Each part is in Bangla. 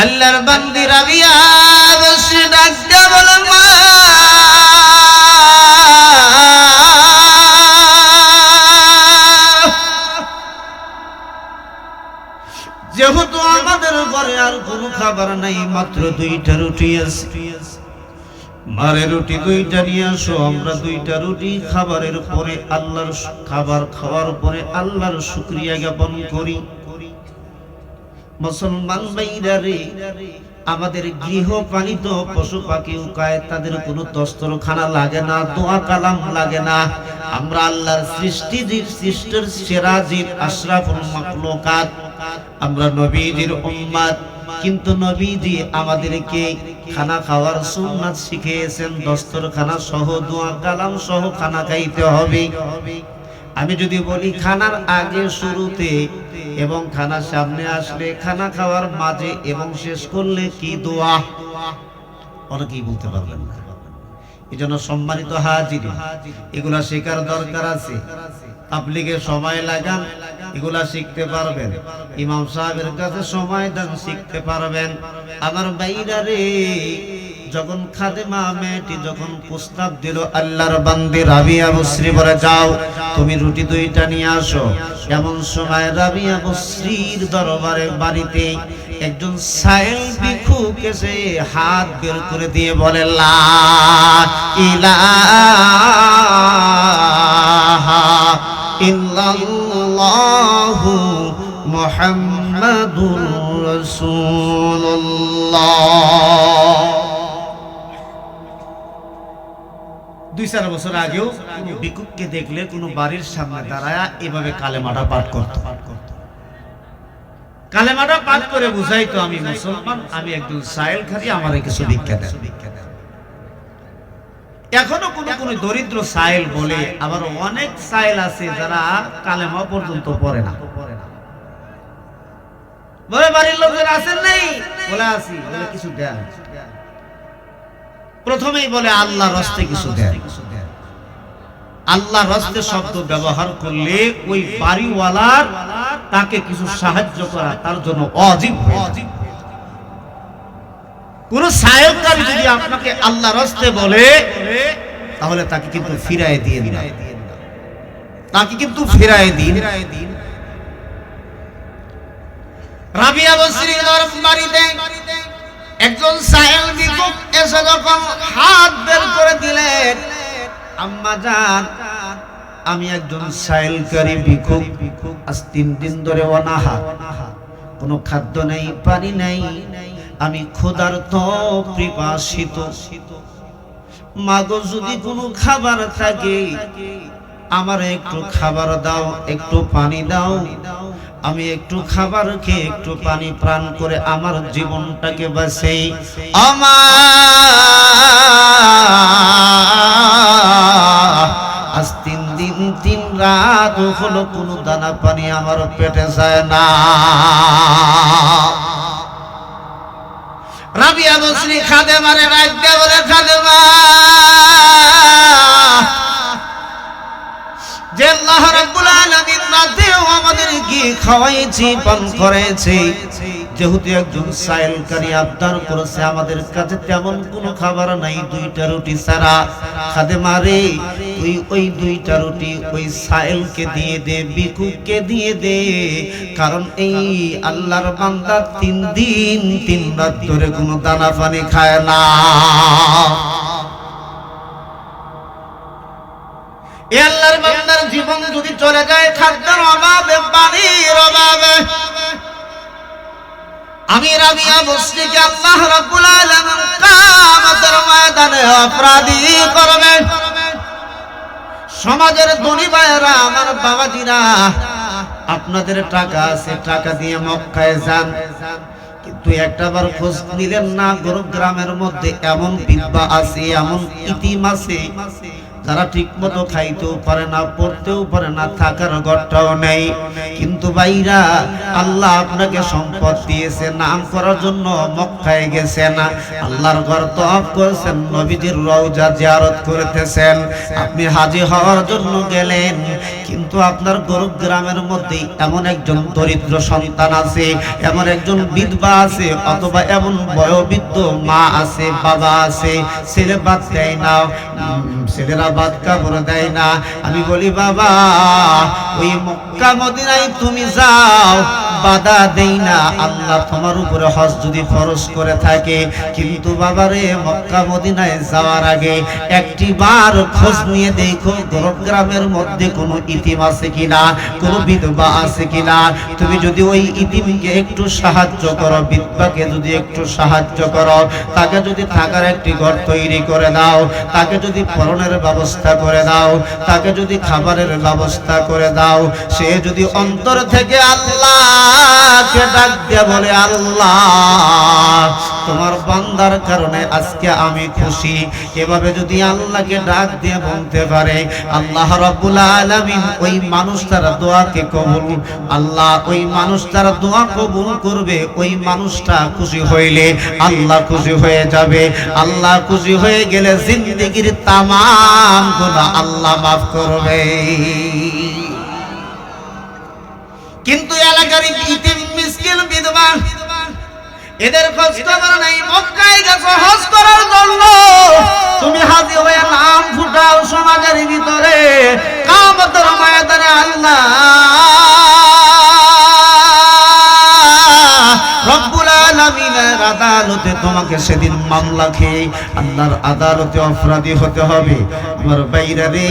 আল্লাহর বান্দি রাবিয়া বসে ডাকতে বলে মা যেহেতু আমাদের ঘরে আর কোনো খাবার নাই, মাত্র 2টা রুটি আছে, মারে রুটি 2টা নিয়ে আসো। আমরা 2টা রুটি খাবারের পরে আল্লাহর খাবার খাওয়ার পরে আল্লাহর শুকরিয়া জ্ঞাপন করি। মুসলমান ভাইরা রে, আমাদের গৃহপালিত পশু পাখি উকায় তাদের কোনো দস্তরখানা লাগে না, দোয়া কালাম লাগে না। আমরা আল্লাহর সৃষ্টির সেরা জীব, আশরাফুল মাখলুকাত, আমরা নবীজির উম্মত। কিন্তু নবীজি আমাদেরকে খানা খাওয়ার সুন্নাত শিখিয়েছেন, দস্তরখানা সহ দোয়া কালাম সহ খানা খাইতে হবে। আমি যদি বলি খানার আগে শুরুতে এবং খানা সামনে আসলে, খানা খাওয়ার মাঝে এবং শেষ করলে কি দোয়া, অনেকেই বলতে পারবেন না। এই জন্য সম্মানিত হাজির, এগুলা শেখার দরকার আছে। তাবলীগে সময় লাগান, এগুলা শিখতে পারবেন। ইমাম সাহেবের কাছে সময় দেন, শিখতে পারবেন। আমার ভাইরা রে, যখন খাদেমা মেয়েটি যখন প্রস্তাব দিল, আল্লাহর বান্দি রাবিয়া বসরি বলে যাও তুমি রুটি 2টা নিয়ে আসো। এমন সময় রাবিয়া বসরির দরবারে বাড়িতে একজন সাইল ভিক্ষুক এসে হাত বের করে দিয়ে বলে লা ইলাহা ইল্লাল্লাহু মুহাম্মাদুর রাসূলুল্লাহ। 2-4 বছর আগেও কোনো ভিক্ষুককে দেখলে কোনো বাড়ির সামনে দাঁড়ায়া এভাবে কালেমাটা পাঠ করত। কালেমাটা পাঠ করে বুঝাইতো আমি মুসলমান, আমি একজন সাইল খালি, আমার কিছু ভিক্ষা দেন। এখনো কোন দরিদ্র সাইল বলে, আবার অনেক সাইল আছে যারা কালেমা পর্যন্ত পড়ে না। বলে বাড়ির লোকজন আছেন নেই, বলে আছি, বলে কিছু দেন। প্রথমেই বলে আল্লাহর রাস্তায় কিছু দেন। আল্লাহর রাস্তায় শব্দ ব্যবহার করলে ওই বাড়িওয়ালার তাকে কিছু সাহায্য করা তার জন্য ওয়াজিব। কোন সাহায্যকারী যদি আপনাকে আল্লাহর রাস্তায় বলে, তাহলে তাকে কিন্তু ফিরায় দিয়ে দিন, তাকে কিন্তু ফিরায় দিন। রাবিয়া বসরির বাড়িতে একজন সাইল ভিক্ষুক এসে যখন হাত বের করে দিলেন, আম্মা জান আমি একজন সাইলকারী ভিক্ষুক, আজ 3 দিন ধরে অনাহার, কোনো খাদ্য নেই, পানি নেই, আমি ক্ষুধার্ত পিপাসিত। মাগো যদি কোনো খাবার থাকে আমার একটু খাবার দাও, একটু পানি দাও, আমি একটু খাবার খেয়ে একটু পানি পান করে আমার জীবনটাকে বাঁচাই। আমা আজ 3 দিন 3 রাত হলো কোনো দানা পানি আমার পেটে যায় না। রাবিয়া বসরি খাদেমারে রাখতে বলে, খাদেমা যে আল্লাহ রাব্বুল আলামিন রাতেও আমাদেরকে খাওয়াইছে, পান করেছে, যেহেতু একজন সাইলকারী আবদার করেছে, আমাদের কাছে তেমন কোনো খাবার নাই 2টা রুটি ছাড়া। খাদেমা রে, তুই ওই 2টা রুটি ওই সাইলকে দিয়ে দে, ভিক্ষুককে দিয়ে দে, কারণ এই আল্লাহর বান্দা 3 দিন 3 রাত ধরে কোনো দানা পানি খায় না। এই আল্লাহর বান্দার জীবন যদি চলে যায় খাদ্যের অভাবে, পানির অভাবে, আমি রাবিয়া বসরিকে আল্লাহ রাব্বুল আলামিন কিয়ামতের ময়দানে অপরাধী করবে। সমাজের ধনী ভাইরা, আমার বাবাজিরা, আপনাদের টাকা আছে, টাকা দিয়ে মক্কায় যান, কিন্তু একটাবার খোঁজ নিলেন না গ্রামের মধ্যে এমন বিধবা আছে, এমন ইতিম আছে যারা ঠিক মতো খাইতেও পারে না, পড়তেও পারে না, থাকার ঘরটাও নেই। কিন্তু ভাইরা, আল্লাহ আপনাকে সম্পদ দিয়েছে, নাম করার জন্য মক্কায় গেছেন, আল্লাহর ঘর তওয়াফ করেছেন, নবীজির রওজা জিয়ারত করতেছেন, আপনি হাজী হওয়ার জন্য গেলেন। কিন্তু আপনার গরুব গ্রামের মধ্যে এমন একজন দরিদ্র সন্তান আছে, এমন একজন বিধবা আছে, অথবা এমন বয়োবৃদ্ধ মা আছে, বাবা আছে, ছেলে বাদ দেয় না, ছেলেরা বাদ কাপড় দেয় না। আমি বলি বাবা, ওই মক্কা মদিনায় তুমি যাও, বাধা দেই না, আল্লাহ তোমার উপরে হজ যদি ফরজ করে থাকে। কিন্তু বাবারে, মক্কা মদিনায় যাওয়ার আগে একটি বার খোঁজ নিয়ে দেখো গরব গ্রামের মধ্যে কোনো ইতিম আছে কিনা, কোনো বিধবা আছে কিনা। তুমি যদি ওই ইতিমকে একটু সাহায্য করো, বিধবাকে যদি একটু সাহায্য করো, তাকে যদি থাকার একটি ঘর তৈরি করে দাও, তাকে যদি পরনের ব্যবস্থা করে দাও, তাকে যদি খাবারের ব্যবস্থা করে দাও, সে যদি অন্তর থেকে আল্লাহকে ডাক দিয়ে বলে, আল্লাহ তোমার বান্দার কারণে আজকে আমি খুশি, এভাবে যদি আল্লাহকে ডাক দিয়ে বলতে পারে, আল্লাহ রাব্বুল আলামিন ওই মানুষটার দোয়াকে কবুল, আল্লাহ ওই মানুষটার দোয়া কবুল করবে। ওই মানুষটা খুশি হইলে আল্লাহ খুশি হয়ে যাবে। আল্লাহ খুশি হয়ে গেলে জিন্দেগির তামাম গুনাহ আল্লাহ মাফ করবে। কিন্তু এলাকার ইতিম মিসকিন বিধবা, এদের খোঁজ খবর নাই। মক্কায় গেছো হজ করার জন্য, তুমি হাজী হয়ে নাম ফুটাও সমাজের ভিতরে, কিয়ামতের ময়দানে আল্লাহ রব্বুল আলামিনের আদালতে তোমাকে সেদিন মামলা খেয়ে আল্লাহর আদালতে অপরাধী হতে হবে। আমার বাইরা রে,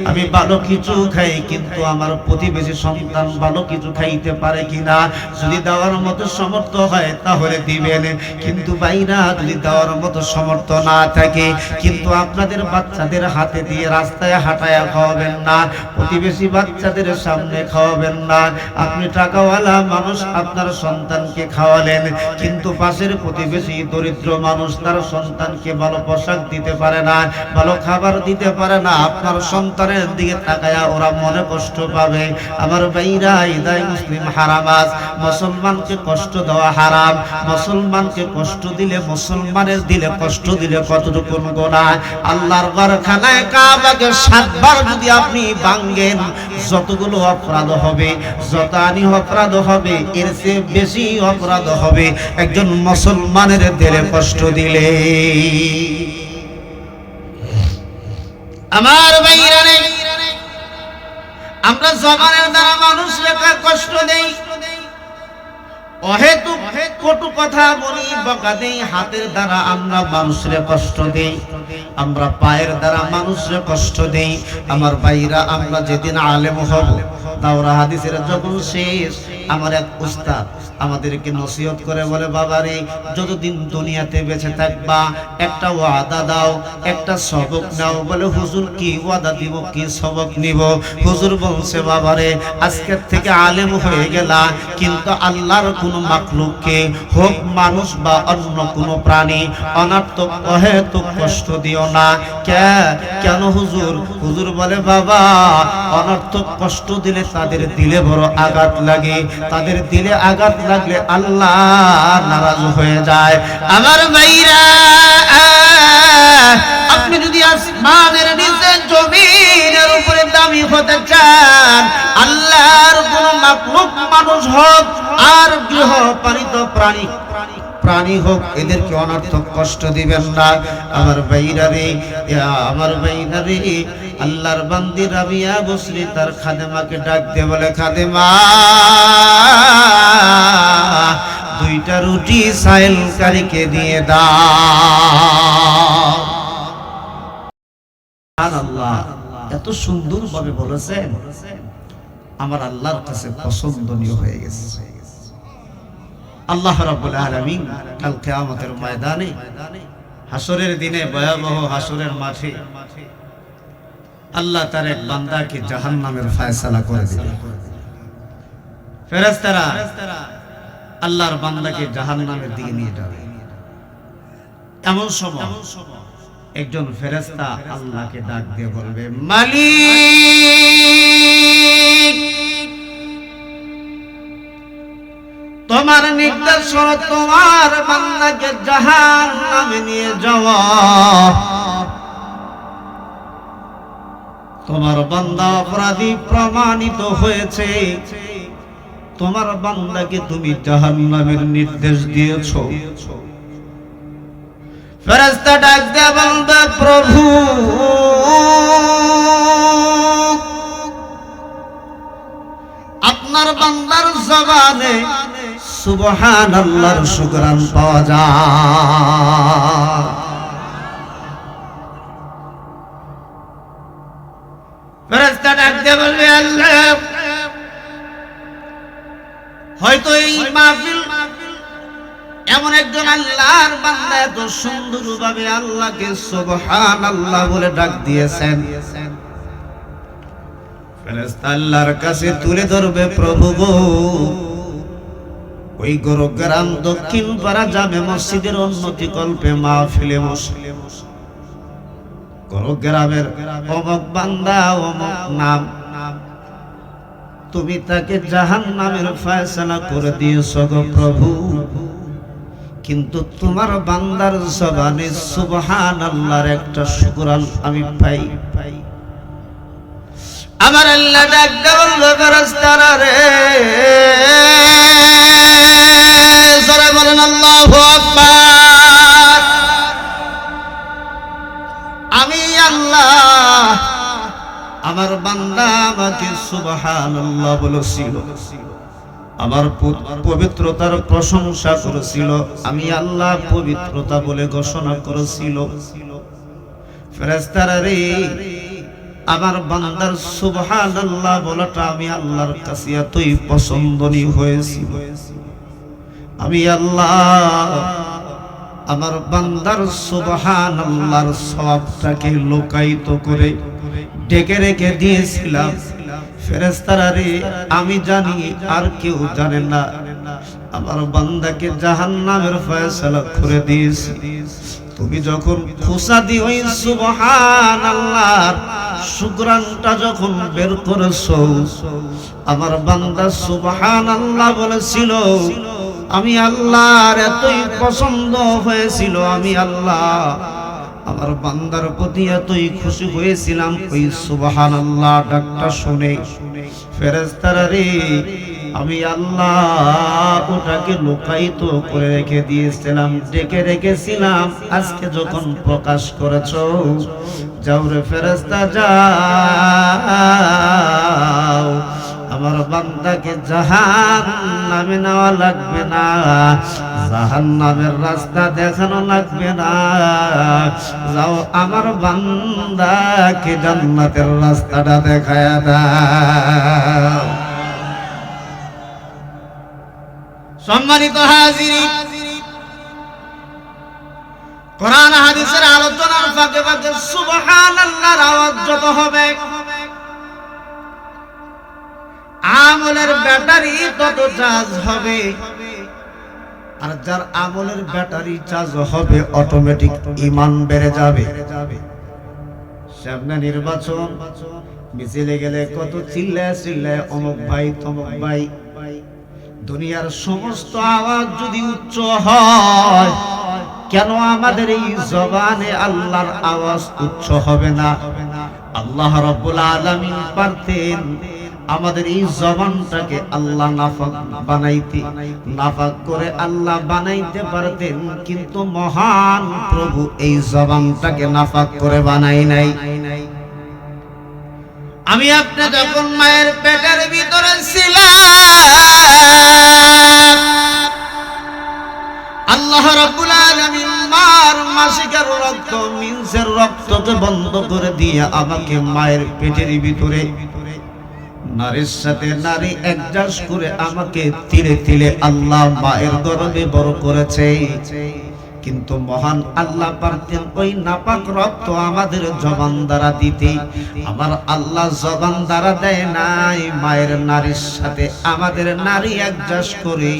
আমি ভালো কিছু খাই, কিন্তু আমার প্রতিবেশী সন্তান ভালো কিছু খাইতে পারে কিনা, যদি দেওয়ার মতো সমর্থ হয় তাহলে দিবেন। কিন্তু বাইরা, যদি দেওয়ার মতো সমর্থ না থাকে, কিন্তু আপনাদের বাচ্চাদের হাতে দিয়ে রাস্তায় হাঁটায়া খাওয়াবেন না, প্রতিবেশী বাচ্চাদের সামনে খাওয়াবেন না। আপনি টাকাওয়ালা মানুষ, আপনার সন্তানকে খাওয়ালেন, কিন্তু পাশের প্রতিবেশী দরিদ্র মানুষ তার সন্তানকে ভালো পোশাক দিতে পারে না, ভালো খাবার দিতে পারে না, আপনার সন্তানের দিকে তাকায়া ওরা মনে কষ্ট পাবে। আমার ভাইরা, ইদায় মুসলিম হারামাস, মুসলমানকে কষ্ট দেওয়া হারাম। মুসলমানকে কষ্ট দিলে, মুসলমানের দিলে কষ্ট দিলে কতটুকু গুনাহ। আল্লাহর ঘরখানায় কাবাকে 7 বার যদি আপনি ভাঙেন, যতগুলো অপরাধ হবে, যত আনি অপরাধ হবে, এর চেয়ে বেশি অপরাধ হবে একজন মুসলমানের দিলে কষ্ট দিলে। আমার ভাইরা রে, আমরা জবানের দ্বারা মানুষকে কষ্ট দেই, অহেতুক কটু কথা বলি, বকা দেই, হাতের দ্বারা আমরা মানুষকে কষ্ট দেই, আমরা পায়ের দ্বারা মানুষকে কষ্ট দেই। আমার ভাইরা, আমরা যেদিন আলেম হব, দাওরা হাদিসের যখন শেষ, আমার এক উস্তাদ আমাদেরকে নসিহত করে বলে, বাবারে, যতদিন দুনিয়াতে বেঁচে থাকবা একটা ওয়াদা দাও, একটা সবক নাও। বলে, হুজুর কি ওয়াদা দিব, কি সবক নিব? হুজুর বলছে, বাবারে, আজকের থেকে আলেম হয়ে গেলা, কিন্তু আল্লাহর কোনো মাখলুককে হোক, মানুষ বা অন্য কোনো প্রাণী, অনার্থক অহেতুক কষ্ট দিও না। কেন হুজুর? হুজুর বলে, বাবা, অনার্থক কষ্ট দিলে তাদের দিলে বড় আঘাত লাগে, তাদের দিলে আঘাত লাগলে আল্লাহ নারাজ হয়ে যায়। আমার ভাইরা, আপনি যদি আসমানের নিচে জমিনের উপরে দামি হতে চান, আল্লাহর কোন মাখলুক, মানুষ হোক আর গৃহপালিত প্রাণী হোক, এদেরকে অনর্থক কষ্ট দিবেন না। আমার ভাইরা রে, আমার ভাইরা রে, আল্লাহর বান্দি রাবিয়া বসরি তার খাদেমাকে ডাক দিয়ে বলে, খাদেমা, 2টা রুটি সাইলকারীকে দিয়ে দাও। আল্লাহ এত সুন্দর ভাবে বলেছেন, আমার আল্লাহর কাছে পছন্দনীয় হয়ে গেছে। আল্লাহ রাব্বুল আলামিন কাল কিয়ামতের ময়দানে, হাসরের দিনে, ভয়াবহ হাসরের মাঠে আল্লাহ তার এক বান্দাকে জাহান্নামের ফয়সালা করে দিবেন। ফেরেশতারা আল্লাহর বান্দাকে জাহান্নামের দিকে নিয়ে যাবে। এমন সময় একজন ফেরেশতা আল্লাহকে ডাক দিয়ে বলবে, মালিক, তোমার নির্দেশ হলো তোমার বান্দাকে জাহান্নামে নিয়ে যাওয়া। তোমার বান্দা অপরাধী প্রমাণিত হয়েছে, তোমার বান্দাকে তুমি জাহান্নামের নির্দেশ দিয়েছো। ফেরেশতা ডাক দিয়ে বলবে, প্রভু, আপনার বান্দার জবানে সুবহানাল্লাহর শুকরান পাওয়া যায়। ফেরেশতা ডাক দিয়ে বলবে, আল্লাহ, হয়তো এই মাহফিল এমন একজন আল্লাহর বান্দা এত সুন্দরভাবে আল্লাহকে সুবহানাল্লাহ বলে ডাক দিয়েছেন। ফেরেশতা আল্লাহর কাছে তুলে ধরবে, প্রভু গো, ওই গোরগ্রাম দক্ষিণ পাড়া জামে মসজিদের উন্নতি কল্পে মাহফিলে মুসলিম গোরগ্রামের অমুক বান্দা অমুক নাম, তুমি তাকে জাহান্নামের ফয়সালা করে দিয়েছো গো প্রভু, কিন্তু তোমার বান্দার জবানে সুবহানাল্লাহর একটা শুকরান আমি পাই। আমার আল্লাহ ডাক দিয়ে বলবে, ফেরেশতারা রে, জোরে বলেন আল্লাহু আকবার। আমি আল্লাহ, আমার বান্দা আমাকে সুবহানাল্লাহ বলেছিল, আমার পবিত্রতার প্রশংসা করেছিল, আমি আল্লাহ পবিত্রতা বলে ঘোষণা করেছিল। ফেরেশতারা রে, আমার বান্দার সুবহানাল্লাহ বলাটা আমি আল্লাহর কাছে এতই পছন্দনীয় হয়েছিল, আমি আল্লাহ আমার বান্দার সুবহানাল্লাহর সওয়াবটাকে লোকায়িত করে ঢেকে রেখে দিয়েছিলাম। ফেরেশতারা রে, আমি জানি আর কেউ জানে না, আমার বান্দাকে জাহান্নামের ফয়সালা করে দিয়েছি। তুমি যখন খুশা দিয়ে ওই সুবহানাল্লাহর শুকরানটা যখন বের করেছো, আমার বান্দা সুবহানাল্লাহ বলেছিল, আমি আল্লাহর এতই পছন্দ হয়েছিল, আমি আল্লাহ আমার বান্দার প্রতি এতই খুশি হয়েছিলাম ওই সুবহানাল্লাহ ডাকটা শুনে। ফেরেশতারা রে, আমি আল্লাহ ওটাকে লোকায়িত করে রেখে দিয়েছিলাম, ডেকে রেখেছিলাম, আজকে যখন প্রকাশ করেছো, যাও রে ফেরেশতা যাও, আমার বান্দাকে জাহান্নামে নেওয়া লাগবে না, জাহান্নামের রাস্তা দেখানো লাগবে না, যাও আমার বান্দাকে জান্নাতের রাস্তাটা দেখায় দাও। সম্মানিত হাজিরিন, কোরআন হাদিসের আলোচনার ফাঁকে ফাঁকে সুবহানাল্লাহর আওয়াজ যত হবে, আমলের ব্যাটারি তত চার্জ হবে, আর যার আমলের ব্যাটারি চার্জ হবে অটোমেটিক ঈমান বেড়ে যাবে। সামনে নির্বাচন, মিছিলে গেলে কত চিল্লায় চিল্লায় অমুক ভাই তমুক ভাই, দুনিয়ার সমস্ত আওয়াজ যদি উচ্চ হয়, কেন আমাদের এই জবানে আল্লাহর আওয়াজ উচ্চ হবে না? আল্লাহ রাব্বুল আলামিন পারতেন আমাদের এই জবানটাকে আল্লাহ নাফাক বানাইতে, নাফাক করে আল্লাহ বানাইতে পারতেন, কিন্তু মহান প্রভু এই জবানটাকে নাফাক করে বানাই নাই। আমি আপনি যখন মায়ের পেটের ভিতরে ছিলাম, আল্লাহ রাব্বুল আলামিন মার মাসিকের রক্ত, মিন্সের রক্তকে বন্ধ করে দিয়ে আমাকে মায়ের পেটের ভিতরে নারীর সাথে নারী অ্যাডজাস্ট করে আমাকে তিলে তিলে আল্লাহ মায়ের গর্ভে বড় করেছে। কিন্তু মহান আল্লাহ পারতেন ওই নাপাক রক্ত আমাদের জবান দ্বারা দিতে। আমার আল্লাহ জবান দ্বারা দেয় নাই, মায়ের নারীর সাথে আমাদের নারী অ্যাডজাস্ট করে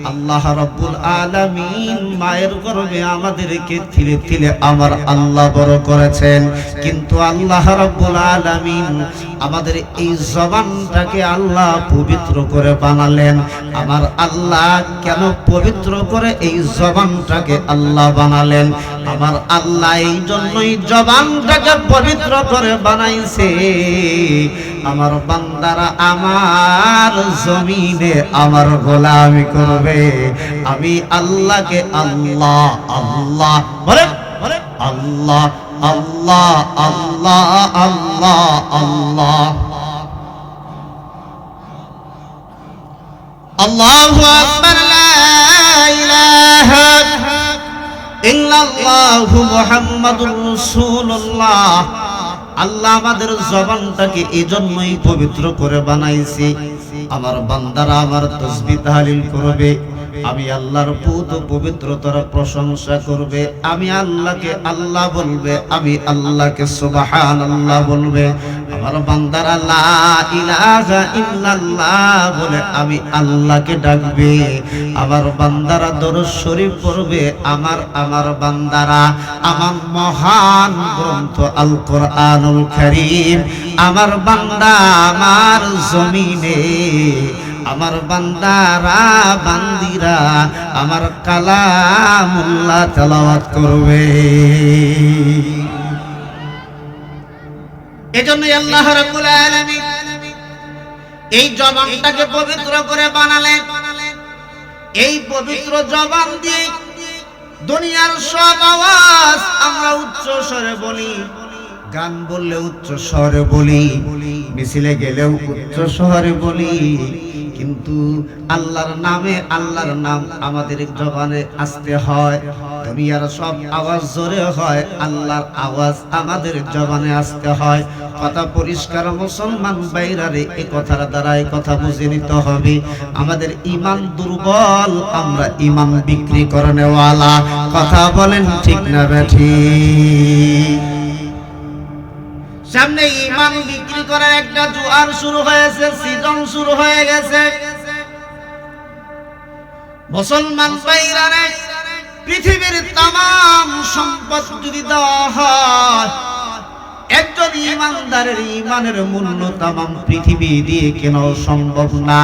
আল্লাহ রাব্বুল আলামিন মায়ের গর্ভে আমাদেরকে তিলে তিলে আমার আল্লাহ বড় করেছেন। কিন্তু আল্লাহ রাব্বুল আলামিন আমাদের এই জবানটাকে আল্লাহ পবিত্র করে বানালেন। আমার আল্লাহ কেন পবিত্র করে এই জবানটাকে আল্লাহ বানালেন? আমার আল্লাহ এই জন্যই জবানটাকে পবিত্র করে বানাইছে, আমার বান্দারা আমার জমিনে আমার গোলামি করবে। আমি আল্লাহকে আল্লাহ আল্লাহ বলে আল্লাহ আল্লাহ আল্লাহ আল্লাহ আল্লাহ আল্লাহু আকবার, লা ইলাহা ইল্লাল্লাহু মুহাম্মাদুর রাসূলুল্লাহ। আল্লাহ আমাদের জবানটাকে এজন্যই পবিত্র করে বানাইছে, আমার বান্দারা আমার তাসবিহ তাহলিল করবে, আমি আল্লাহর পবিত্রতার প্রশংসা করবে, আমি আল্লাহকে আল্লাহ বলবে, আমি আল্লাহকে সুবহানাল্লাহ বলবে। আমার বান্দারা লা ইলাহা ইল্লাল্লাহ বলে আমি আল্লাহকে ডাকবে। আমার বান্দারা দরুদ শরীফ পড়বে, আমার বান্দারা আমার মহান গ্রন্থ আল কোরআনুল কারীম, আমার বান্দা আমার জমিনে আমার বান্দারা বান্দিরা আমার কালামুল্লাহ তেলাওয়াত করবে। এজন্যই আল্লাহ রাব্বুল আলামিন এই জবানটাকে পবিত্র করে বানালেন। এই পবিত্র জবান দিয়ে দুনিয়ার সব আওয়াজ আমরা উচ্চ স্বরে বলি, গান বললে উচ্চ স্বরে বলি, মিছিলে গেলেও উচ্চ স্বরে বলি, কিন্তু আল্লাহর নামে আল্লাহর নাম আমাদের জবানে আসতে হয়। দুনিয়ার সব আওয়াজ জোরে হয়, আল্লাহর আওয়াজ আমাদের জবানে আসতে হয়। কথা পরিষ্কার মুসলমান বাইরারে, এই কথার দ্বারা এই কথা বুঝে নিতে হবে আমাদের ঈমান দুর্বল, আমরা ঈমান বিক্রি করনেওয়ালা। কথা বলেন ঠিক না বেঠিক? সামনে ঈমান বিক্রি করার একটা জোয়ার শুরু হয়েছে, সিজন শুরু হয়ে গেছে। মুসলমান ভাইরারে, পৃথিবীর तमाम সম্পদ যদি দেওয়া হয়, একজন ঈমানদারের ঈমানের মূল্য तमाम পৃথিবী দিয়ে কেন সম্ভব না।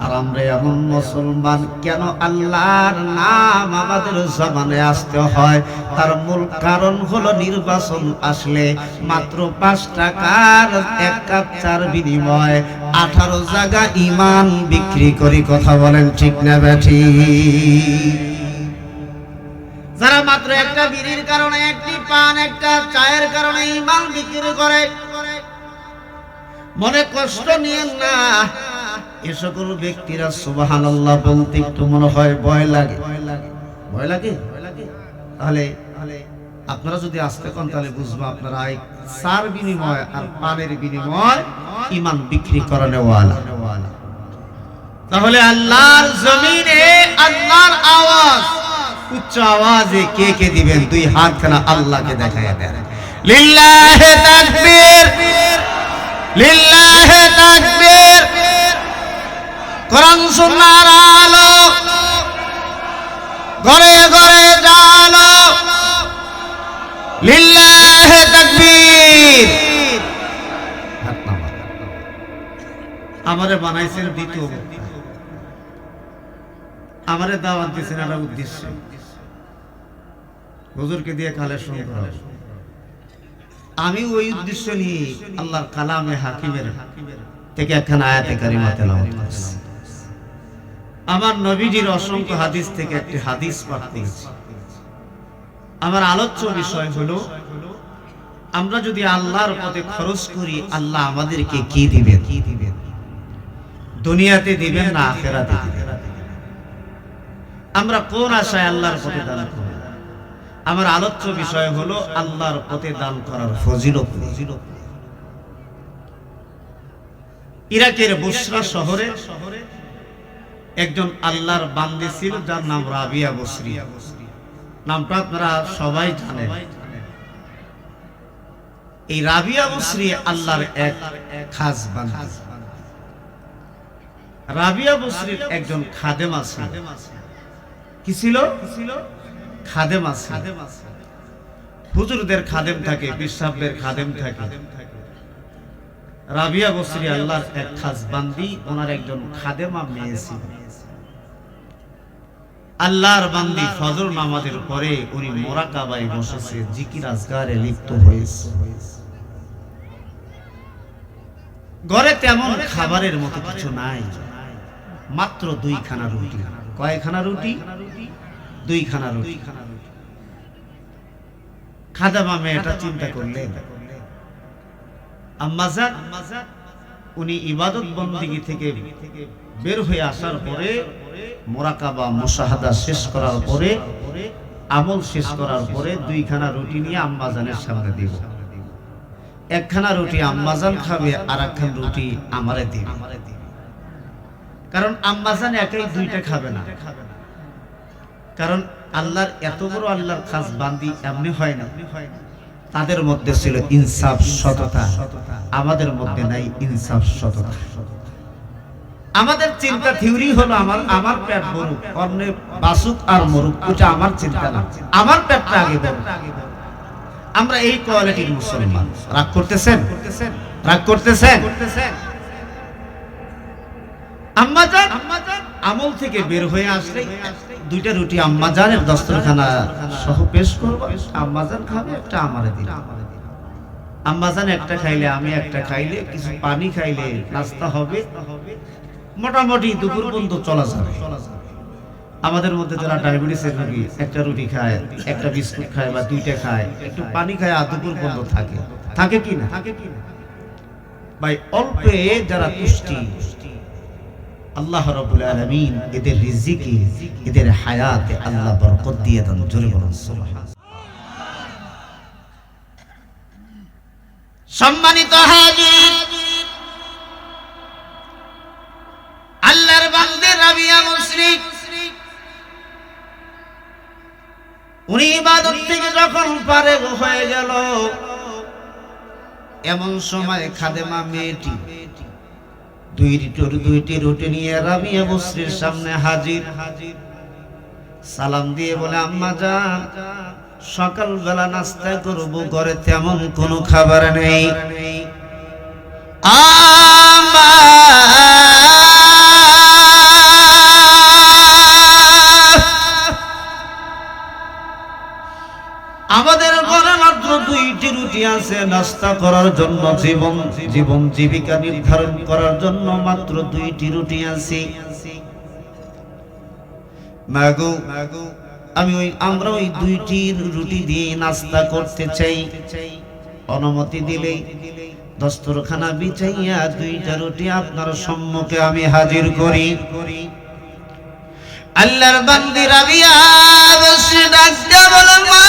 আর আমরা এমন মুসলমান, কেন আল্লাহর নাম আমাদের জবানে আসতে হয়? তার মূল কারণ হলো নির্বাচন আসলে মাত্র 5 টাকার 1 কাপ চার বিনিময়ে 18 জায়গা ঈমান বিক্রি করি। কথা বলেন ঠিক না বেঠিক? যারা মাত্র একটা বিড়ির কারণে, একটি পান, একটা চায়ের কারণে ঈমান বিক্রি করে, মনে কষ্ট নিয়েন না। এ সকল ব্যক্তিরা সুবহানাল্লাহ বলতে একটু মনে হয় ভয় লাগে। ভয় লাগে? তাহলে আপনারা যদি আসতে কোন, তাহলে বুঝবো আপনারা এই চার বিনিময় আর পানের বিনিময় ঈমান বিক্রি করনেওয়ালা। তাহলে আল্লাহর জমিনে আল্লাহর আওয়াজ উচ্চ আওয়াজে কে কে দিবেন? 2 হাত খানা আল্লাহকে দেখায়া দেন। লিল্লাহি তাকবীর, লিল্লাহি তাকবীর। কোরআন সুন্নাহর আলো ঘরে ঘরে জালো। লিল্লাহি তাকবীর। আমারে বানাইছেন দ্বিতীয় বক্তা, আমারে দাওয়াত দিয়েছেন একটা উদ্দেশ্যে, হুজুরকে দিয়ে কালেকশন করা। আমি ওই উদ্দেশ্য নিয়ে আল্লাহর কালামে হাকিমের থেকে একখানা আয়াতে কারিমা তেলাওয়াত করছি। আমার নবীজির অসংখ্য হাদিস থেকে একটি হাদিস পাঠ করেছি। আমার আলোচ্য বিষয় হলো, আমরা যদি আল্লাহর পথে খরচ করি, আল্লাহ আমাদেরকে কি দিবেন? দুনিয়াতে দিবেন না আখিরাতে দিবেন? আমরা কোন আশায় আল্লাহর পথে দান করব? আমার আলোচ্য বিষয় হলো আল্লাহর পথে দান করার ফজিলত। ইরাকের বুসরা শহরে একজন আল্লাহর বান্দী ছিল, যার নাম রাবিয়া বসরি। নামটা আপনারা সবাই জানেন। এই রাবিয়া বসরি আল্লাহর এক খাস বান্দা। রাবিয়া বসরির একজন খাদেমা ছিল। কি ছিল? খাদেমা ছিল। হুজুরদের খাদেম থাকে, পিসাবদের খাদেম থাকে। রাবিয়া বসরি আল্লাহর এক খাস বান্দি, ওনার একজন খাদেমা মেয়ে ছিল। আল্লাহর বান্দি ফজর নামাজের পরে উনি মুরাকাবায় বসেছে, জিকির আজকারে লিপ্ত হয়েছে। ঘরে তেমন খাবারের মতো কিছু নাই, মাত্র 2 খানা রুটি। কয়খানা রুটি? 2 খানা রুটি। খাদেমা মেয়েটা চিন্তা করলেন, আম্মাজান উনি ইবাদত বন্দেগী থেকে বের হয়ে আসার পরে, মুরাকাবা মুশাহাদা শেষ করার পরে, আমল শেষ করার পরে 2 খানা রুটি নিয়ে আম্মাজানের সামনে দিব। 1 খানা রুটি আম্মাজান খাবে, আর 1 খানা রুটি আমারে দিবে। কারণ আম্মাজান একাই 2টা খাবে না, কারণ আল্লাহর এত বড় আল্লাহর খাস বান্দি এমনি হয় না। তাদের মধ্যে ছিল ইনসাফ, সততা। আমাদের মধ্যে নাই ইনসাফ, সততা। আমাদের চিন্তা থিওরি হলো আমার পেট ভরুক, অন্যে বাসুক আর মরুক, ওটা আমার চিন্তা না, আমার পেটটা আগে ভরুক। আমরা এই কোয়ালিটির মুসলমান। রাগ করতেছেন? রাগ করতেছেন? আম্মাজান আমল থেকে বের হয়ে আসলে 2টা রুটি আম্মাজানের দস্তরখানা সহ পেশ করব, আম্মাজান খাবে, একটা আমারে দিন। আম্মাজান একটা খাইলে, আমি একটা খাইলে, কিছু পানি খাইলে নাস্তা হবে, মোটামুটি দুপুর পর্যন্ত চলা যাবে। আমাদের মধ্যে যারা ডায়াবেটিসের রোগী, একটা রুটি খায়, একটা বিস্কুট খায় বা 2টা খায়, একটু পানি খায়, আর দুপুর পর্যন্ত থাকে কি না? ভাই অল্পে যারা তুষ্টি, আল্লাহ রাব্বুল আলামিন এদের রিজিকে, এদের হায়াতে আল্লাহ বরকত দিয়ে দেন। জোরে বলুন সুবহান। সম্মানিত হাজির, আল্লাহর বান্দা রাবিয়া বসরি উনি ইবাদত থেকে যখন ফারেগ হয়ে গেল, এমন সময় খাদেমা মেয়েটি 2টি রুটি নিয়ে রাবিয়া বসরির সামনে হাজির। সালাম দিয়ে বলে, আম্মা জান সকালবেলা নাস্তা করব, ঘরে তেমন কোনো খাবার নেই। আমাদের ঘরে মাত্র 2টি রুটি আছে, নাস্তা করার জন্য, জীবন জীবিকা নির্ধারণ করার জন্য মাত্র 2টি রুটি আছে। মাগো আমরা ওই 2টি রুটি দিয়ে নাস্তা করতে চাই। অনুমতি দিলে দস্তরখানা বিছাইয়া 2টা রুটি আপনার সম্মুখে আমি হাজির করি। আল্লাহর বান্দী রাবিয়া বসরি ডাক দিয়ে বলেন, মা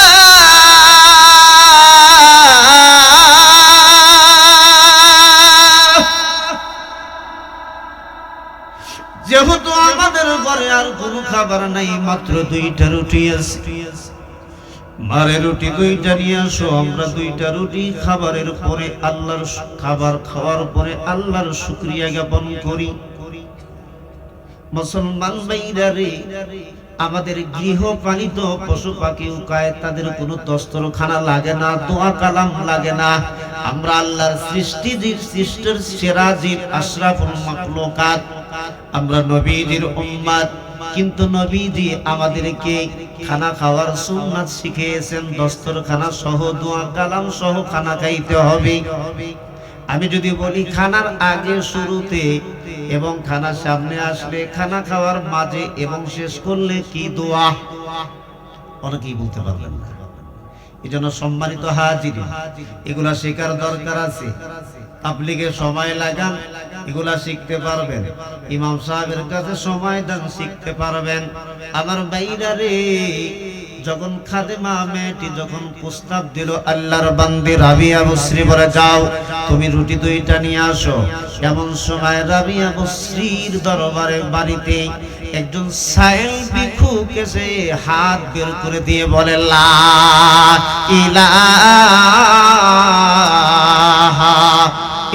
যেহেতু আমাদের ঘরে আর কোনো খাবার নাই, মাত্র 2টা রুটি আছে, মারে রুটি 2টা নিয়ে আসো। আমরা 2টা রুটি খাবারের পরে, আল্লাহর খাবার খাওয়ার পরে আল্লাহর শুকরিয়া জ্ঞাপন করি। মুসলমান ভাইরা রে, আমাদের গৃহপালিত পশু পাখি উকায়, তাদের কোনো দস্তরখানা লাগে না, দোয়া কালাম লাগে না। আমরা আল্লাহর সৃষ্টির সেরা জীব, আশরাফুল মাখলুকাত, আমরা নবীজির উম্মত। কিন্তু নবীজি আমাদেরকে খানা খাওয়ার সুন্নাত শিখিয়েছেন, দস্তরখানা সহ, দোয়া কালাম সহ খানা খাইতে হবে। আমি যদি বলি খানার আগে, শুরুতে এবং খানার সামনে আসলে, খানা খাওয়ার মাঝে এবং শেষ করলে কি দোয়া, অনেকেই বলতে পারবেন না। এই জন্য সম্মানিত হাজির, এগুলা শেখার দরকার আছে। তাবলীগে সময় লাগান, এগুলা শিখতে পারবেন। ইমাম সাহেবের কাছে সময় দেন, শিখতে পারবেন। আমার ভাইরা রে, যখন খাদেমা মেয়েটি যখন প্রস্তাব দিল, আল্লাহর বান্দী রাবিয়া বসরি বলে, যাও তুমি রুটি 2টা নিয়ে আসো। এমন সময় রাবিয়া বসরির দরবারে বাড়িতে একজন সাইল ভিক্ষুক এসে হাত বের করে দিয়ে বলে লা ইলাহা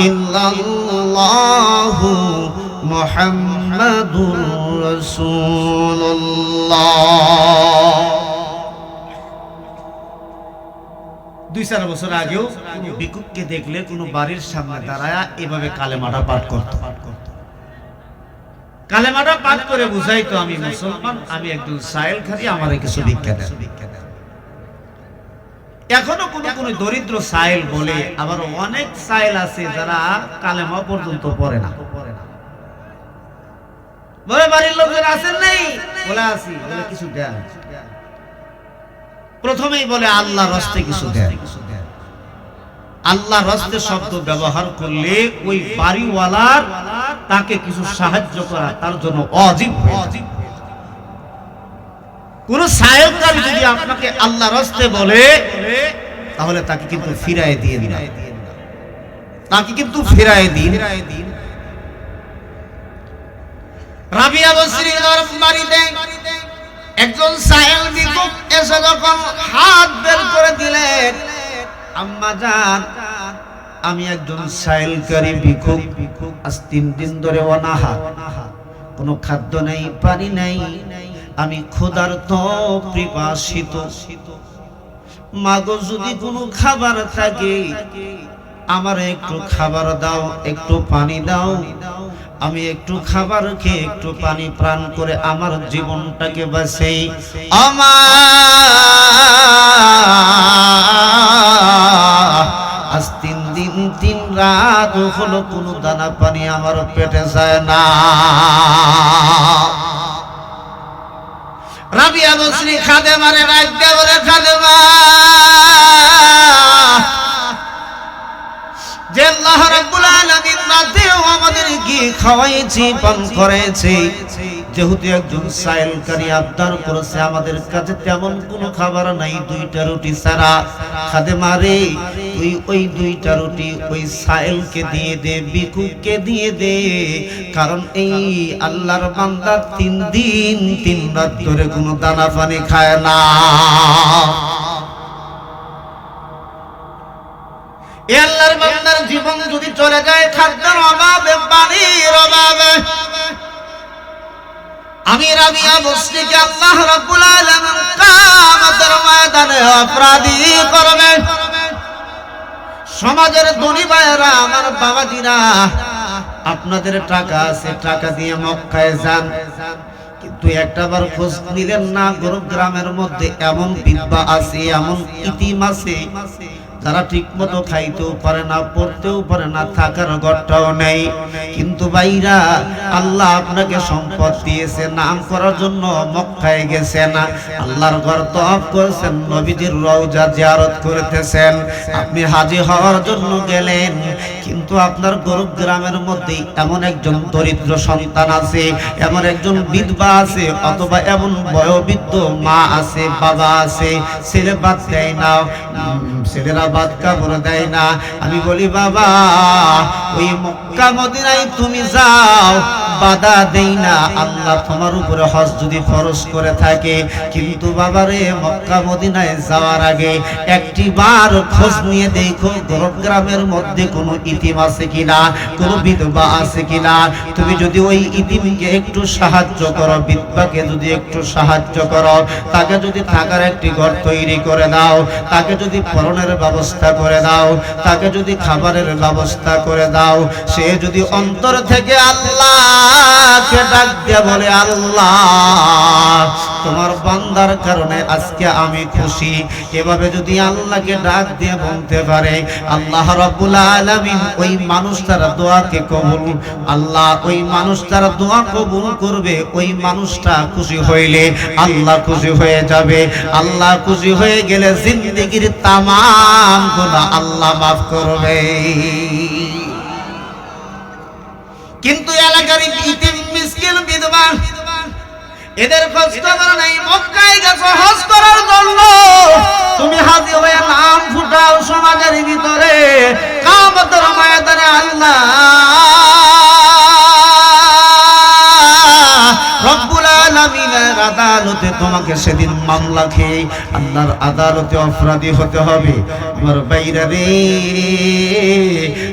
ইল্লাল্লাহু মুহাম্মাদুর রাসূলুল্লাহ। 2-4 বছর আগেও কোনো ভিক্ষুককে দেখলে কোনো বাড়ির সামনে দাঁড়ায় এভাবে কালেমাটা পাঠ করত। কালেমাটা পাঠ করে বুঝাইতো আমি মুসলমান, আমি একজন সাইল খারি, আমারে কিছু ভিক্ষা দেন। এখনো কোন দরিদ্র সাইল বলে, আবার অনেক সাইল আছে যারা কালেমা পর্যন্ত পড়ে না। বলে বাড়ির লোকজন আছেন নেই, বলে আছি, বলে কিছু দেন। প্রথমেই বলে আল্লাহর রাস্তে কিছু দেন। আল্লাহর রাস্তে শব্দ ব্যবহার করলে ওই বাড়িওয়ালার তাকে কিছু সাহায্য করা তার জন্য ওয়াজিব। কোন সাহেবকার যদি আপনাকে আল্লাহর রাস্তে বলে তাহলে তাকে কিন্তু ফিরায় দিয়ে দিন, তাকে কিন্তু ফিরায় দিন। রাবিয়া বসরি বাড়িতে একজন সাহেব ভিক্ষুক এসে যখন হাত বের করে দিলেন, আম্মা জান আমি একজন সাইলকারী ভিক্ষুক, আজ 3 দিন ধরে অনাহার, কোনো খাদ্য নেই, পানি নেই, আমি ক্ষুধার্ত পিপাসিত। মাগো যদি কোনো খাবার থাকে আমার একটু খাবার দাও, একটু পানি দাও, আমি একটু খাবার খেয়ে একটু পানি পান করে আমার জীবনটাকে বাঁচাই। আজ 3 দিন 3 রাত হলো কোনো দানা পানি আমার পেটে যায় না। রাবিয়া বসরি খাদেমারে রাখতে বলে, খাদেমা যে আল্লাহ রাব্বুল আলামিন রাতেও আমাদের কি খাওয়াইছে, পান করেছে, যেহেতু একজন সাইলকারী আবদার করেছে, আমাদের কাছে তেমন কোনো খাবার নাই 2টা রুটি ছাড়া। খাদেমা রে তুই ওই 2টা রুটি ওই সাইলকে দিয়ে দে, ভিক্ষুককে দিয়ে দে, কারণ এই আল্লাহর বান্দা 3 দিন 3 রাত ধরে কোনো দানা পানি খায় না। আল্লাহর বান্দার জীবন যদি চলে যায় খাদ্যের অভাবে, পানির অভাবে, আমি রাবিয়া বসরিকে আল্লাহ রাব্বুল আলামিন কিয়ামতের ময়দানে অপরাধী করবে। সমাজের ধনী ভাইয়েরা, আমার বাবাজিরা, আপনাদের টাকা আছে, টাকা দিয়ে মক্কায় যান, কিন্তু একটাবার খোঁজ নিলেন না গ্রামের মধ্যে এমন বিধবা আছে, এমন ইতিম আছে যারা ঠিক মতো খাইতেও পারে না, পড়তেও পারে না, থাকার ঘরটাও নেই। কিন্তু ভাইরা, আল্লাহ আপনাকে সম্পদ দিয়েছে, নাম করার জন্য মক্কায় গেছেন, আল্লাহর ঘর তওয়াফ করেছেন, নবীজির রওজা জিয়ারত করতেছেন, আপনি হাজী হওয়ার জন্য গেলেন, কিন্তু আপনার গ্রামের মধ্যে এমন একজন দরিদ্র সন্তান আছে, এমন একজন বিধবা আছে, অথবা এমন বয়োবৃদ্ধ মা আছে, বাবা আছে, ছেলে বাদ দেয় না, ছেলেরা বাদ কাপড় দেয় না। আমি বলি বাবা, ওই মক্কা মদিনায় তুমি যাও, বাধা দেই না, আল্লাহ তোমার উপরে হজ যদি ফরজ করে থাকে, কিন্তু বাবারে মক্কা মদিনায় যাওয়ার আগে একটি বার খোঁজ নিয়ে দেখো গ্রামের মধ্যে কোনো ইতিম আছে কিনা, কোনো বিধবা আছে কিনা। তুমি যদি ওই ইতিমকে একটু সাহায্য করো, বিধবাকে যদি একটু সাহায্য করো, তাকে যদি থাকার একটি ঘর তৈরি করে দাও, তাকে যদি পরনের ব্যবস্থা করে দাও, তাকে যদি খাবারের ব্যবস্থা করে দাও, সে যদি অন্তর থেকে আল্লাহকে ডাক দিয়ে বলে, আল্লাহ তোমার বান্দার কারণে আজকে আমি খুশি, এভাবে যদি আল্লাহকে ডাক দিয়ে বলতে পারে, আল্লাহ রাব্বুল আলামিন ওই মানুষটার দোয়াকে কবুল, আল্লাহ ওই মানুষটার দোয়া কবুল করবে। ওই মানুষটা খুশি হইলে আল্লাহ খুশি হয়ে যাবে, আল্লাহ খুশি হয়ে গেলে জিন্দেগির তামাম গুনাহ আল্লাহ মাফ করবে। কিন্তু এলাকার ইতিম মিসকিন বিধবা এদের কষ্ট করে নাই, মক্কায় গেছো হজ করার জন্য, তুমি হাজী হয়ে নাম ফুটাও সমাজের ভিতরে, কিয়ামতের ময়দানে আল্লাহ রব্বুল আদালতে তোমাকে সেদিন মামলা খেয়ে আল্লাহর আদালতে অপরাধী হতে হবে। আমার ভাইরা রে,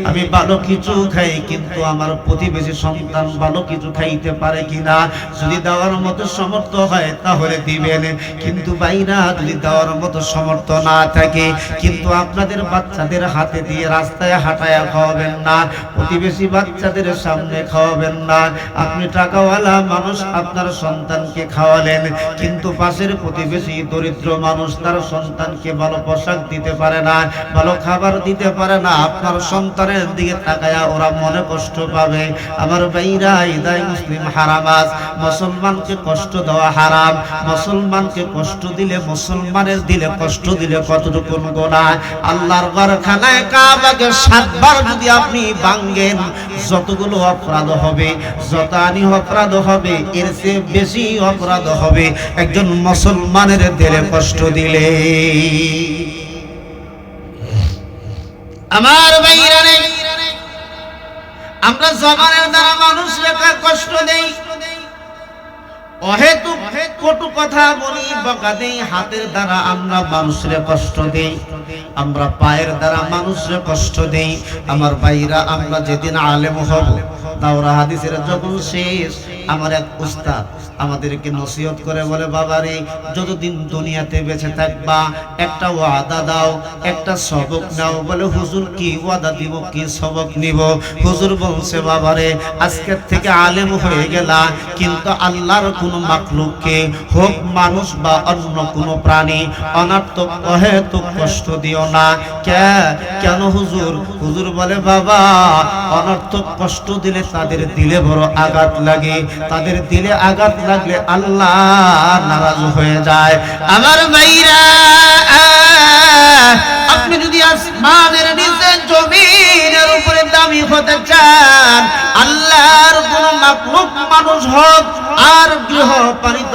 আমি ভালো কিছু খাই কিন্তু আমার প্রতিবেশী সন্তান ভালো কিছু খাইতে পারে কিনা, যদি দেওয়ার মতো সমর্থ হয় তাহলে দিবেন, কিন্তু ভাইরা যদি দেওয়ার মতো সমর্থ না থাকে কিন্তু আপনাদের বাচ্চাদের হাতে দিয়ে রাস্তায় হাঁটায়া খাওয়াবেন না, প্রতিবেশী বাচ্চাদের সামনে খাওয়াবেন না। আপনি টাকাওয়ালা মানুষ, আপনার সন্তানকে খাওয়ালেন কিন্তু পাশের প্রতিবেশী দরিদ্র মানুষ তার সন্তানকে ভালো পোশাক দিতে পারে না, ভালো খাবার দিতে পারে না, আপনার সন্তানের দিকে তাকায়া ওরা মনে কষ্ট পাবে। আমার ভাইরা, ইদাই মুসলিম হারামাস, মুসলমানকে কষ্ট দেওয়া হারাম। মুসলমানকে কষ্ট দিলে, মুসলমানের দিলে কষ্ট দিলে কতটুকু গুনাহ। আল্লাহর ঘরখানায় কাবাকে 7 বার যদি আপনি ভাঙেন, যতগুলো অপরাধ হবে, যত আনি অপরাধ হবে, এর চেয়ে বেশি অপরাধ হবে একজন মুসলমানের দিলে কষ্ট দিলে। আমার ভাইরা রে, আমরা জবানের দ্বারা মানুষকে কষ্ট দেই, অহেতুক কটু কথা বলি, বকা দেই, হাতের দ্বারা আমরা মানুষের কষ্ট দেই, আমরা পায়ের দ্বারা মানুষের কষ্ট দেই। আমার ভাইরা, আমরা যেদিন আলেম হব, দাওরা হাদিসের যখন শেষ, আমার এক উস্তাদ আমাদেরকে নসিহত করে বলে, বাবারে যতদিন দুনিয়াতে বেঁচে থাকবা একটা ওয়াদা দাও, একটা সবক নাও। বলে হুজুর কি ওয়াদা দিব, কি সবক নিব? হুজুর বলছে, বাবারে আজকের থেকে আলেম হয়ে গেলা কিন্তু আল্লাহর কোন মাখলুককে হোক মানুষ বা অন্য কোন প্রাণী অনার্থক অহেতুক কষ্ট দিও না। কেন হুজুর? হুজুর বলে, বাবা অনর্থক কষ্ট দিলে তাদের দিলে বড় আঘাত লাগে, তাদের দিলে আঘাত লাগলে আল্লাহ নারাজ হয়ে যায়। আমার ভাইরা, আপনি যদি আসমানের নিচে জমিনের উপরে দামি হতে চান, আল্লাহর কোন মাখলুক মানুষ হোক আর গৃহপালিত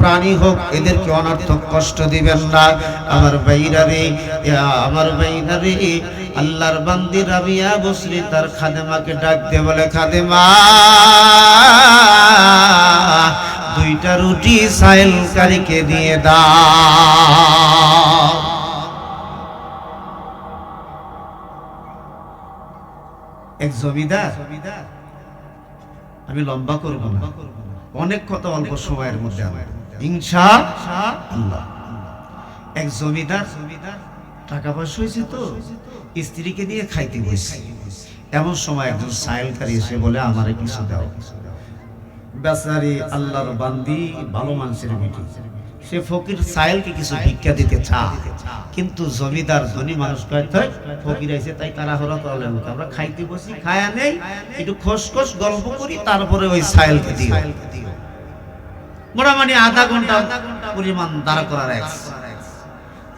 প্রাণী হোক, এদেরকে অনর্থক কষ্ট দিবেন না। আমার ভাইরা রে, আমার ভাইরা রে, আল্লাহর বান্দি রাবিয়া বসরি তার খাদেমাকে ডাক দিয়ে বলে, খাদেমা 2টা রুটি সাইলকারীকে দিয়ে দাও। এক জমিদার, আমি লম্বা করব না, অনেক কথা অল্প সময়ের মধ্যে, ইনশাআল্লাহ। এক জমিদার টাকা পয়সা হয়েছে তো স্ত্রীকে দিয়ে খাইতে বসে, এমন সময় একজন সাইলকারী এসে বলে, আমারে কিছু দাও। বেচারি আল্লাহর বান্দি, ভালো মানুষের বেটি, সে ফকির সাইলকে কিছু ভিক্ষা দিতে চায়, কিন্তু জমিদার ধনী মানুষ কয়, ফকির আইছে তাই তাড়াহুড়া করলেন, আমরা খাইতে বসি, খায়া নেই, একটু খসখস গল্প করি, তারপরে ওই সাইলকে দিও। মোটামুটি আধা ঘন্টা পরিমাণ দাঁড়া করার এক,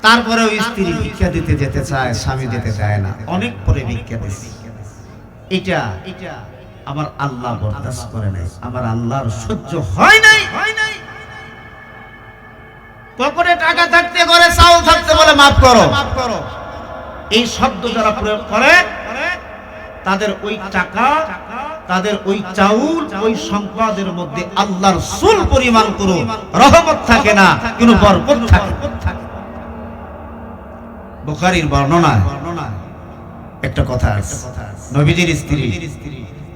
তারপরে ওই স্ত্রী ভিক্ষা দিতে যেতে চায়, স্বামী দিতে চায় না, অনেক পরে ভিক্ষা দিচ্ছে। এটা আমার আল্লাহ বরদাস্ত করে নাই, আমার আল্লাহর সহ্য হয় নাই। পকেটে টাকা থাকতে করে, চাউল থাকতে বলে মাফ করো, এই শব্দ যারা প্রয়োগ করে তাদের ওই টাকা, তাদের ওই চাউল, ওই সম্পদের মধ্যে আল্লাহর সুল পরিমাণ কোনো রহমত থাকে না, কোনো বরকত থাকে। বুখারীর বর্ণনায় একটা কথা আছে, নবীজির স্ত্রী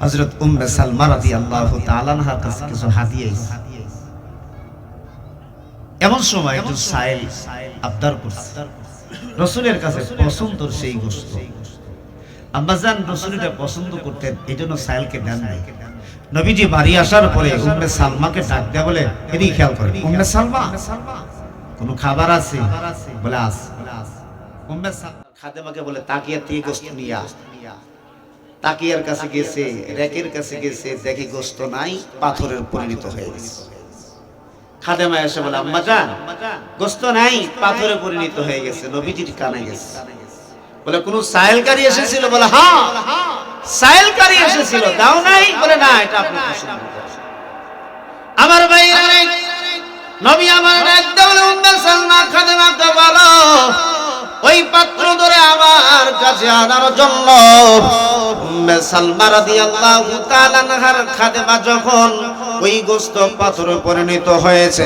হযরত উম্মে সালমা রাদিয়াল্লাহু তাআলা আনহার কাছে কিছু হাদিয়া এসেছে। এমন সময় একজন সাইল আবদার করছে রাসূলের কাছে পছন্দের সেই গোশত। আম্মাজান রাসূল এটা পছন্দ করতেন, এজন্য সাইলকে দেন নাই। নবীজি বাড়ি আসার পরে উম্মে সালমাকে ডাক দেয়া বলে, এদিকে খেয়াল করেন, উম্মে সালমা কোনো খাবার আছে? বলে আছে। উম্মে সালমা খাদেমাকে বলে, তাকিয়া থেকে গোশত নিয়ে আস। তাকিয়ার কাছে গেছে, রেকের কাছে গেছে, দেখি গোশত নাই, পাথরের পরিণত হয়ে গেছে। খাদেমা এসে বলে, আম্মাজান গোশত নাই, পাথরে পরিণত হয়ে গেছে। নবীজির কানে গেছে। বলে, কোন সাইলকারী এসেছিল? বলে, হ্যাঁ সাইলকারী এসেছিল, দাও নাই? বলে, না, এটা আপনি পছন্দ করেন। আমার ভাইরা, নবী আমার ডাক দেওয়া উম্মে সালমা খাদেমাকে বলো, ওই পাত্র ধরে আমার কাছে আনার জন্য উম্মে সালমা রাদিয়াল্লাহু তাআলা আনহার খাদেমা যখন ওই গোস্ত পাথরে পরিণত হয়েছে,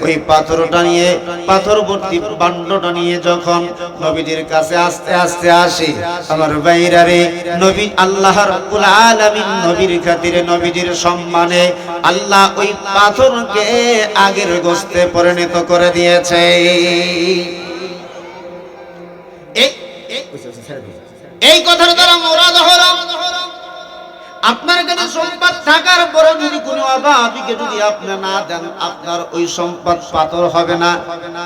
ওই পাথরটা নিয়ে, পাথর ভর্তি বান্ডটা নিয়ে যখন নবীজির কাছে আস্তে আস্তে আসে, আমার ভাইরা রে, নবী আল্লাহ রাব্বুল আলামিন নবীর খাতিরে, নবীজির সম্মানে আল্লাহ ওই পাথরকে আগের গোস্তে পরিণত করে দিয়েছে। এই কথার দ্বারা মুরাদ হলো, আপনার কাছে সম্পদ থাকার পরে যদি কোনো অভাবীকে যদি আপনি না দেন, আপনার ওই সম্পদ পাথর হবে না,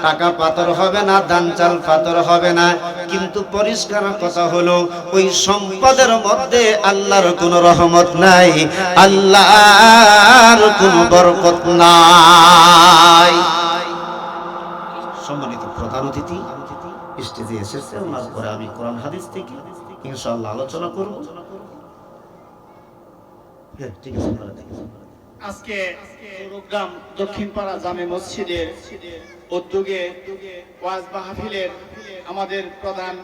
টাকা পাথর হবে না, ধান চাল পাথর হবে না। কিন্তু পরিষ্কার কথা হলো, ওই সম্পদের মধ্যে আল্লাহর কোনো রহমত নাই, আল্লাহর কোনো বরকত নাই। সম্মানিত প্রধান অতিথি স্টেজে এসেছে, ওনার পরে আমি কোরআন হাদিস থেকে ইনশাআল্লাহ আলোচনা করব। ঠিক আছে। আজকে প্রোগ্রাম দক্ষিণপাড়া জামে মসজিদের উদ্যোগে ওয়াজ মাহফিলের আমাদের প্রধান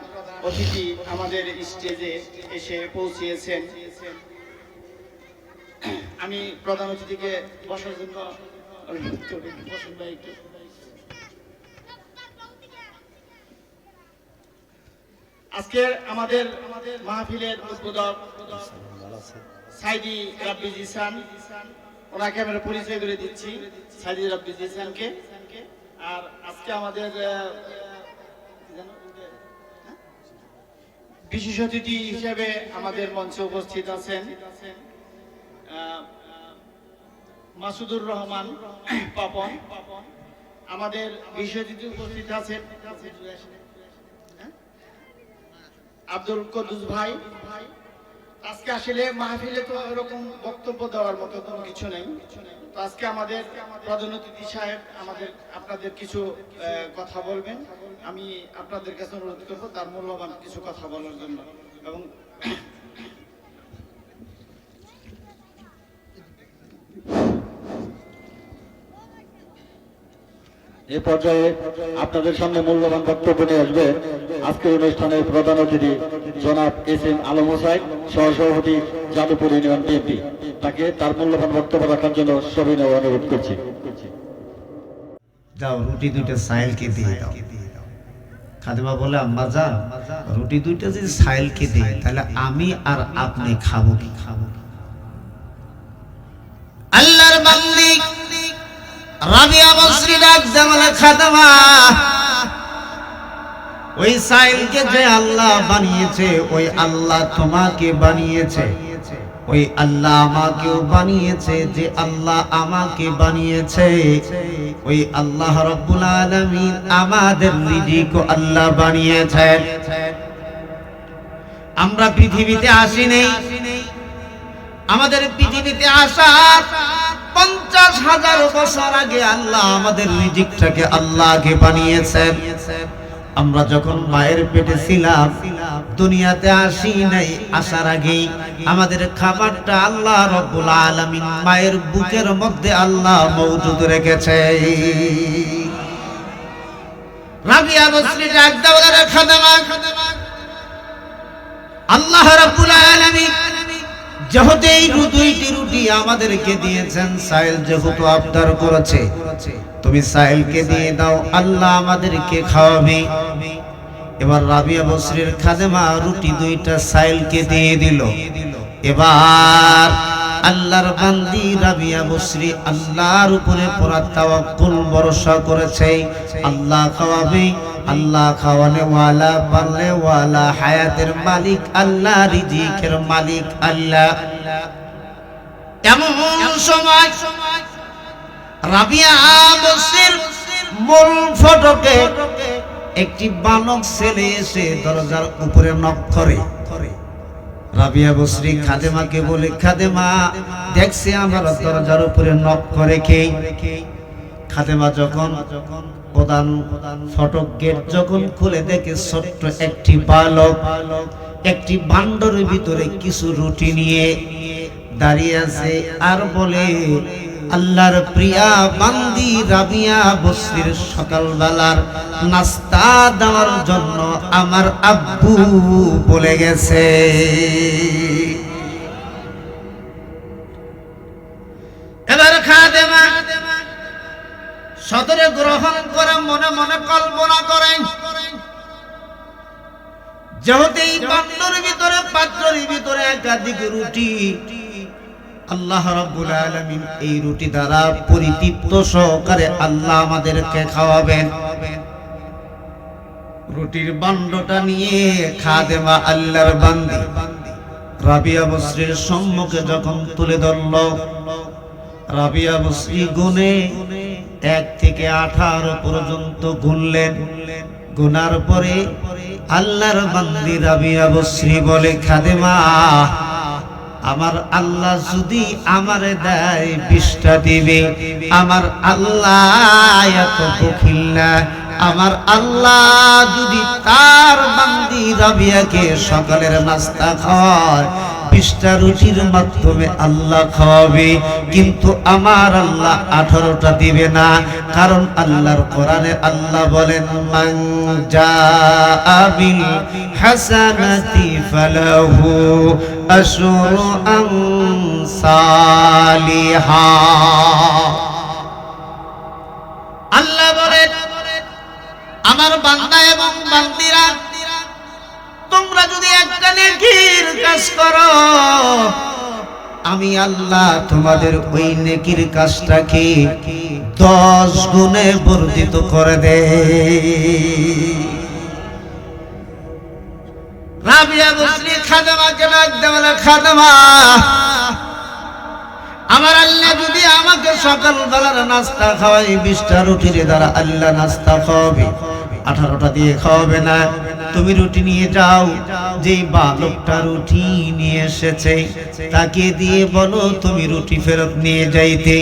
অতিথি আমাদের স্টেজে এসে পৌঁছিয়েছেন। আমি প্রধান অতিথিকে বসার জন্য আজকে আমাদের মাহফিলের উদ্বোধক সাইদি রাব্বি জিসান, ওনাকে আমরা পরিচয় করে দিচ্ছি, সাইদি রাব্বি জিসানকে। আর আজকে আমাদের বিশেষ অতিথি হিসেবে আমাদের মঞ্চে উপস্থিত আছেন মাসুদুর রহমান পাপন। আমাদের বিশেষ অতিথি উপস্থিত আছেন আব্দুল কুদ্দুস ভাই। আজকে আসলে মাহফিলে তো এরকম বক্তব্য দেওয়ার মতো কোনো কিছু নেই, তো আজকে আমাদের প্রধান অতিথি সাহেব আপনাদের কিছু কথা বলবেন। আমি আপনাদের কাছে অনুরোধ করবো তার মূল্যবান কিছু কথা বলার জন্য। এবং এ পর্যায়ে আপনাদের সামনে মূল্যবান বক্তব্য নিয়ে আসবে আজকের অনুষ্ঠানের প্রধান অতিথি জনাব এস.এম. আলম হোসাইন, সহসভাপতি যাদবপুর ইউনিয়ন বিএনপি। তাকে তার মূল্যবান বক্তব্য রাখার জন্য সবিনয় অনুরোধ করছি। যাও, রুটি দুইটা সাইলকে দিয়ে দাও। খাদেমা বলে, আম্মা জান, রুটি দুইটা যদি সাইলকে দিই তাহলে আমি আর আপনি খাবো কি? আল্লাহর বান্দি রাবিয়া বসরি ডাক জামালে, খাদেমা, ওই সাইলকে যে আল্লাহ বানিয়েছে, ওই আল্লাহ তোমাকে বানিয়েছে, ওই আল্লাহ আমাকেও বানিয়েছে। যে আল্লাহ আমাকে বানিয়েছে, ওই আল্লাহ রাব্বুল আলামিন আমাদের রিজিকও আল্লাহ বানিয়েছেন। আমরা পৃথিবীতে আসিনি, আমাদের পৃথিবীতে আসার 50,000 বছর আগে আল্লাহ আমাদের রিজিকটাকে আল্লাহকে বানিয়েছেন। আমরা যখন মায়ের পেটে ছিলাম, দুনিয়াতে আসি নাই, আসার আগেই আমাদের খাবারটা আল্লাহ রাব্বুল আলামিন মায়ের বুকের মধ্যে আল্লাহ মওজুদ রেখেছে। রাবিয়া বসরি ডাক দাওয়ার খাদেমা, আল্লাহ রাব্বুল আলামিন যেহেতু এই দুইটি রুটি আমাদেরকে দিয়েছেন, সাইল যেহেতু আবদার করেছে, তুমি সাইলকে দিয়ে দাও, আল্লাহ আমাদেরকে খাওয়াবে। এবার রাবিয়া বসরির খাদেমা রুটি দুইটা সাইলকে দিয়ে দিল। এবার আল্লাহর বান্দি রাবিয়া বসরি আল্লাহর উপরে পুরা তাওয়াক্কুল ভরসা করেছে। আল্লাহ খাওয়াবে, আল্লাহ খাওয়ানে ওয়ালা, পারলে ওয়ালা, হায়াতের মালিক আল্লাহ, রিজিকের মালিক আল্লাহ। এমন সময় রাবিয়া বসরির মূল ফটকে একটি বালক ছেলে এসে দরজার উপরে নক করে। রাবিয়া বসরি খাদেমাকে বলে, খাদেমা, দেখছে আমার দরজার উপরে নক করে কে? খাদেমা যখন প্রধান ফটক গেট যখন খুলে দেখে ছোট্ট একটি বালক একটি ভান্ডারের ভিতরে কিছু রুটি নিয়ে দাঁড়িয়ে আছে, আর বলে, আল্লাহর প্রিয়া বান্দি রাবিয়া বসরির সকালবেলার নাস্তা দেওয়ার জন্য আমার আব্বু বলে গেছে। সদরে গ্রহণ করে মনে মনে কল্পনা করেন, যেহেতু এই পাত্রের ভিতরে একাধিক রুটি, আল্লাহ রাব্বুল আলামিন এই রুটি দ্বারা পরিতৃপ্ত সহকারে আল্লাহ আমাদেরকে খাওয়াবেন। রুটির বান্ডটা নিয়ে খাদেমা আল্লাহর বান্দি রাবিয়া বসরির সম্মুখে যখন তুলে ধরল, রাবিয়া বসরি গুনে 1 থেকে 18 পর্যন্ত গুনলেন। গুনার পরে আল্লাহর বান্দি রাবিয়া বসরি বলে, খাদেমা, আমার আল্লাহ যদি আমারে দেয় 20টা দিবে। আমার আল্লাহ এত বখিল না। আমার আল্লাহ যদি তার বান্দি রাবিয়াকে সকালের নাস্তা খাওয়ায়, 20টা রুটির মাধ্যমে আল্লাহ খাওয়াবে, কিন্তু আমার আল্লাহ 18টা দিবে না। কারণ আল্লাহর কোরআনে আল্লাহ বলেন, মান জাআ বিল হাসানাতি ফালাহু আশরু আমসালিহা। আল্লাহ বলেন, আমার বান্দা এবং বান্দিরা, তোমরা যদি একটা নেকির কাজ করো, আমি আল্লাহ তোমাদের ওই নেকির কাজটাকে 10 গুণে বর্ধিত করে দেই। রাবিয়া বসরি খাদেমাকে ডাক দিয়ে বলে, খাদেমা, আমার আল্লাহ যদি আমাকে সকাল বেলার নাস্তা খাওয়াই, 20টা রুটির দ্বারা আল্লাহ নাস্তা খাওয়াবে, 18টা দিয়ে খাওয়াবে না। তুমি রুটি নিয়ে যাও, যেই বালকটা রুটি নিয়ে এসেছে তাকে দিয়ে বলো তুমি রুটি ফেরত নিয়ে যাইতে।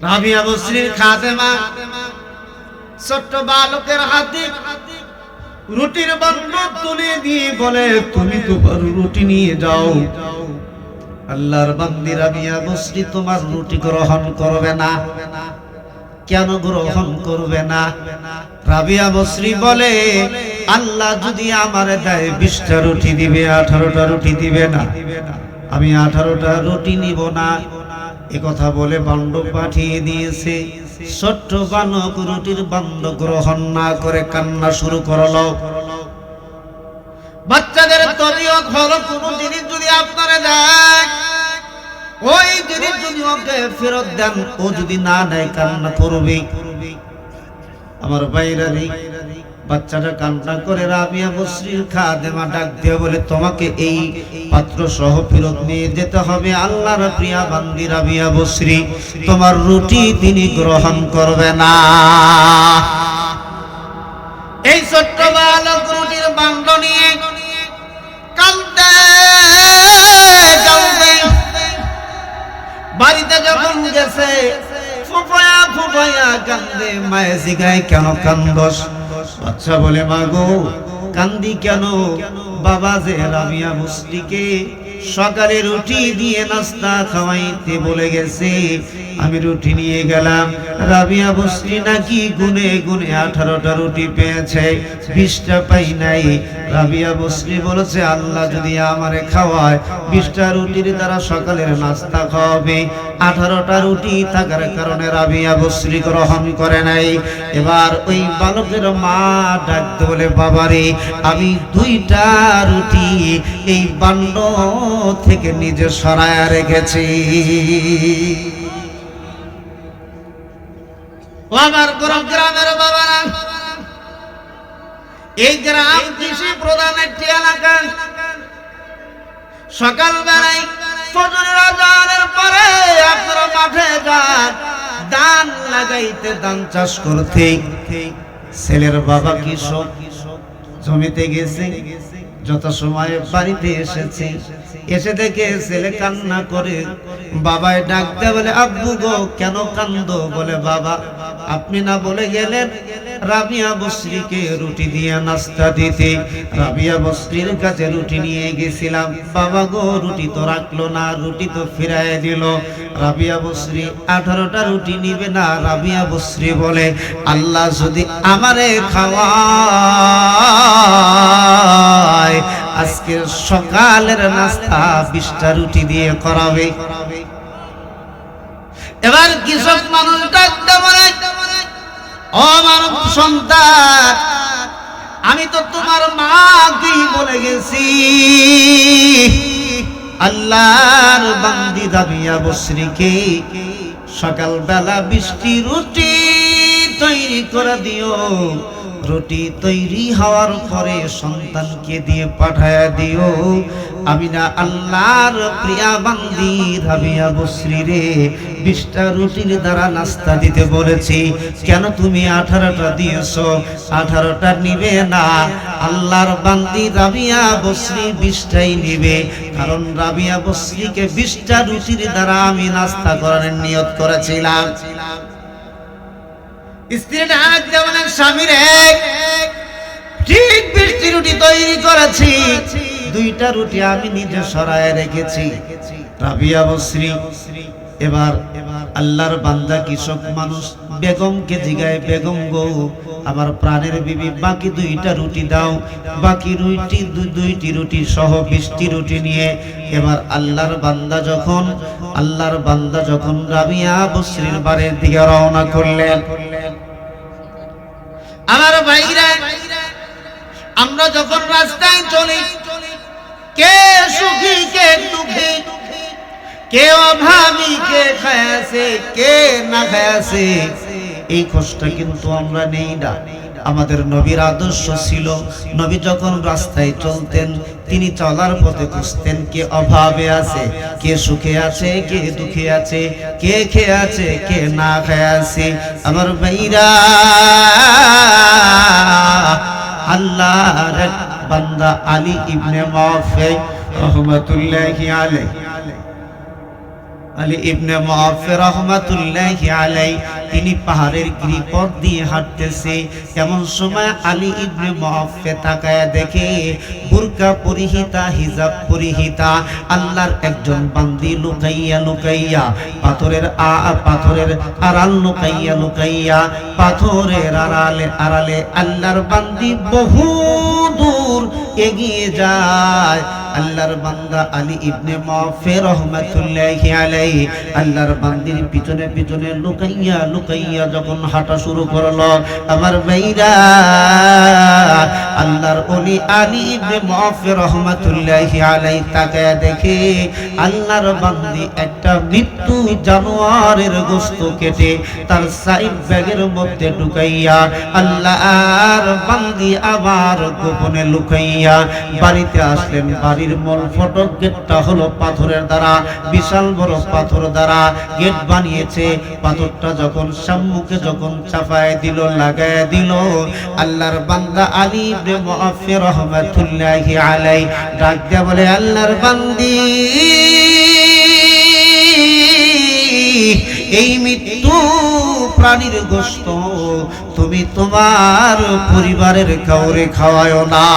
রাবিয়া বসরির খাদেমা ছোট্ট বালকের হাতে রুটির বান্ড তুলে দিয়ে বলে, তুমি তোমার রুটি নিয়ে যাও। আল্লাহর বান্দি রাবিয়া বসরি তোমার রুটি গ্রহণ করবে না। কেন গ্রহণ করবে না? রাবিয়া বসরি বলে, আল্লাহ যদি আমারে দেয় 20টা রুটি দিবে, 18টা রুটি দিবে না। আমি 18টা রুটি নিব না। এ কথা বলে বান্ড পাঠিয়ে দিয়েছে। ছোট্ট বালক রুটির বান্ড গ্রহণ না করে কান্না শুরু করলো। বাচ্চাদের তবিয়ত হলো, কোন জিনিস যদি আপনারা দেয়, ওই জিনিস যদি ওকে ফেরত দেন, ও যদি না নেয় কান্না করবে। আমার বাইরানি বাচ্চাটা কান্না করে রাবিয়া বসরির খাদেমা ডাক দিয়ে বলে, তোমাকে এই পাত্র সহ ফেরত নিয়ে যেতে হবে। আল্লাহর প্রিয়া বান্দি রাবিয়া বসরি তোমার রুটি তিনি গ্রহণ করবে না। এই ছোট্ট বালক রুটির বান্ড নিয়ে কাঁদতে কাঁদতে বাড়িতে যখন গেছে, ফুফায়া ফুফায়া কান্দে। মায়ে জিগায়, কেন কান্দস? বাচ্চা বলে, মা গো, কান্দি কেন? বাবা যে রাবিয়া বসরিকে সকালে রুটি দিয়ে নাস্তা খাওয়াইতে বলে গেছে, আমি রুটি নিয়ে গেলাম। রাবিয়া বসরি নাকি গুনে গুনে 18টা রুটি পেয়েছে, 20টা পাই নাই। রাবিয়া বসরি বলেছে, আল্লাহ যদি আমারে খাওয়ায়, 20টা রুটির দ্বারা সকালের নাস্তা খাওয়াবে। 18টা রুটি থাকার কারণে রাবিয়া বসরি গ্রহণ করে নাই। এবার ওই বালকের মা ডাকতে বলে, বাবারে, আমি 2টা রুটি এই বান্ড থেকে নিজে সরায়া রেখেছি। ও আমার গ্রামের বাবারা, এই গ্রাম কৃষি প্রধান একটি এলাকা। সকাল বেলায় ফজরের আযানের পরে আপনারা মাঠে যান ধান লাগাইতে, ধান চাষ করতে। ছেলের বাবা কৃষক, জমিতে গেছে। যত সময় বাড়িতে এসেছে, এসে দেখে ছেলে কান্না করে। বাবায় ডাকতে বলে, আব্বু গো, কেন কান্দো? বলে, বাবা, আপনি না বলে গেলেন রাবিয়া বসরিকে রুটি দিয়ে নাস্তা দিতে। রাবিয়া বসরির কাছে রুটি নিয়ে গেছিলাম, বাবা গো, রুটি তো রাখলো না, রুটি তো ফিরায় দিল। রাবিয়া বসরি 18টা রুটি নিবে না। রাবিয়া বসরি বলে, আল্লাহ যদি আমারে খাওয়ায়, আজকে সকালের নাস্তা 20টা রুটি দিয়ে করাবে। এবার কৃষক মানুষ ডাকতে বলে, ও মানব সন্তান, আমি তো তোমার মাকেই বলে গেছি আল্লাহর বান্দি রাবিয়া বসরিকে সকালবেলা বৃষ্টি রুটি তৈরি করে দিও, রুটি তৈরি হওয়ার পরে সন্তানকে দিয়ে পাঠায়া দিও। আমি না আল্লাহর প্রিয়া বান্দি রাবিয়া বসরি রে 20টা রুটির দ্বারা নাস্তা দিতে বলেছি, কেন তুমি 18টা দিয়েছো? 18টা নিবে না, আল্লাহর বান্দি রাবিয়া বসরি 20টাই নিবে, কারণ রাবিয়া বসরিকে 20টা রুটির দ্বারা আমি নাস্তা করানোর নিয়ত করেছিলাম। স্ত্রী ডাক দিয়ে বলেন, স্বামী রে, ঠিক 20টি রুটি তৈরি করেছি, 2টা রুটি আমি নিজে সরায় রেখেছি। রাবিয়া বসরি এবার আল্লাহর বান্দা কৃষক মানুষ বেগমকে জিগায়, বেগম গো আমার প্রাণের বিবি, বাকি 2টা রুটি দাও। বাকি 2টি রুটি সহ 20টি রুটি নিয়ে এবার আল্লাহর বান্দা যখন রাবিয়া বসরির বাড়ির দিকে রওনা করলেন। আমার ভাইরা, আমরা যখন রাস্তায় চলি, কে সুখী কে দুঃখী, কে অভাবী কে খায়াছে কে না খায়াছে, এই কষ্ট কিন্তু আমরা নেই না। আমাদের নবীর আদর্শ ছিল, নবী যখন রাস্তায় চলতেন তিনি চলার পথে খুঁজতেন কে অভাবে আছে, কে সুখে আছে, কে দুঃখে আছে, কে খেয়ে আছে, কে না খেয়ে আছে। আমার ভাইরা, আল্লাহর বান্দা আলী ইবনে মুআফফি রাহমাতুল্লাহি আলাইহি, আলী ইবনে মুআফফি রাহমাতুল্লাহি আলাইহি তিনি পাহাড়ের গিরিপথ দিয়ে হাঁটতেছে। এমন সময় আলী ইবনে মুআফফি তাকায়া দেখে বুরকা পরিহিতা, হিজাব পরিহিতা আল্লাহর একজন বান্দি লুকাইয়া পাথরের আড়াল লুকাইয়া পাথরের আড়ালে আল্লাহর বান্দি বহু দূর এগিয়ে যায়। আল্লাহর বান্দা আলী ইবনে মুআফফি রাহমাতুল্লাহি আলাইহি আল্লাহর বান্দির পিছনে পিছনে লুকাইয়া যখন হাঁটা শুরু করলো, আমার ভাইরা, আল্লাহর ওলি আলী ইবনে মুআফফি রাহমাতুল্লাহি আলাইহি তাকায়া দেখে আল্লাহর বান্দি একটা মৃত্যু জানোয়ারের গোশত কেটে তার সাইড ব্যাগের মধ্যে ঢুকাইয়া আল্লাহর বান্দি আবার গোপনে লুকাইয়া বাড়িতে আসলেন। বাড়ির মূল ফটক গেটটা হলো পাথরের দ্বারা, বিশাল বড় পাথর দ্বারা গেট বানিয়েছে। পাথরটা যখন সম্মুখে যখন চাপায় দিল, লাগায় দিল, আল্লাহর বান্দা আলী ইবনে মুআফফি রাহমাতুল্লাহি আলাইহি ডাক দিয়ে বলে, আল্লাহর বান্দি, এই মৃত্যু প্রাণীর গোশত তুমি তোমার পরিবারের কাউরে খাওয়ায় না।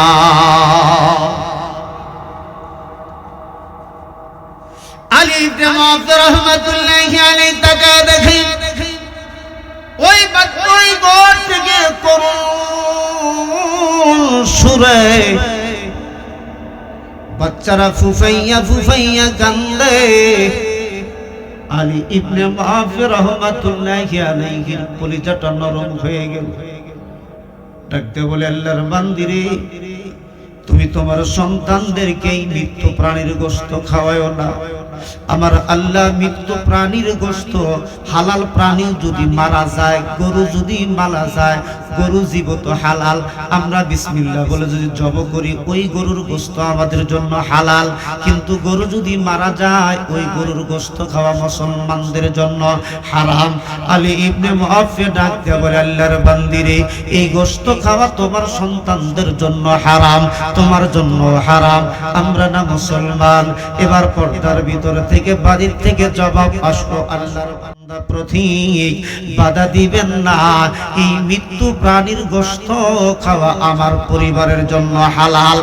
আলী ইবনে মুআফফি রাহমাতুল্লাহি আলাইহি তাকায় দেখে ওই ঘর থেকে করুণ সুরে বাচ্চারা ফুফাইয়া কান্দে। আলী ইবনে মুআফফি রাহমাতুল্লাহি আলাইহির কলিজাটা নরম হয়ে গেল। ডাকতে বলে, আল্লাহর বান্দিরে, তুমি তোমার সন্তানদেরকে এই মৃত্যু প্রাণীর গোশত খাওয়ায়ো না। আমার আল্লাহ মৃত্যু প্রাণীর গোশত, হালাল প্রাণী যদি মারা যায়, গরু যদি মারা যায়, গরু জীবত হালাল, আমরা বিসমিল্লাহ বলে যদি জব করি ওই গরুর গোশত আমাদের জন্য হালাল। কিন্তু গরু যদি মারা যায় ওই গরুর গোশত খাওয়া মুসলমানদের জন্য হারাম। আলী ইবনে মুআফফি ডাক দিয়ে বলে, আল্লাহর বান্দিরে, এই গোশত খাওয়া তোমার সন্তানদের জন্য হারাম, তোমার জন্য হারাম। আমরা না মুসলমান। এবার পর্দার ভিতর থেকে বাড়ির থেকে জবাব আসলো, আল্লাহর বান্দা প্রতীক বাধা দিবেন না, এই মৃত্যু প্রাণীর গোশত খাওয়া আমার পরিবারের জন্য হালাল।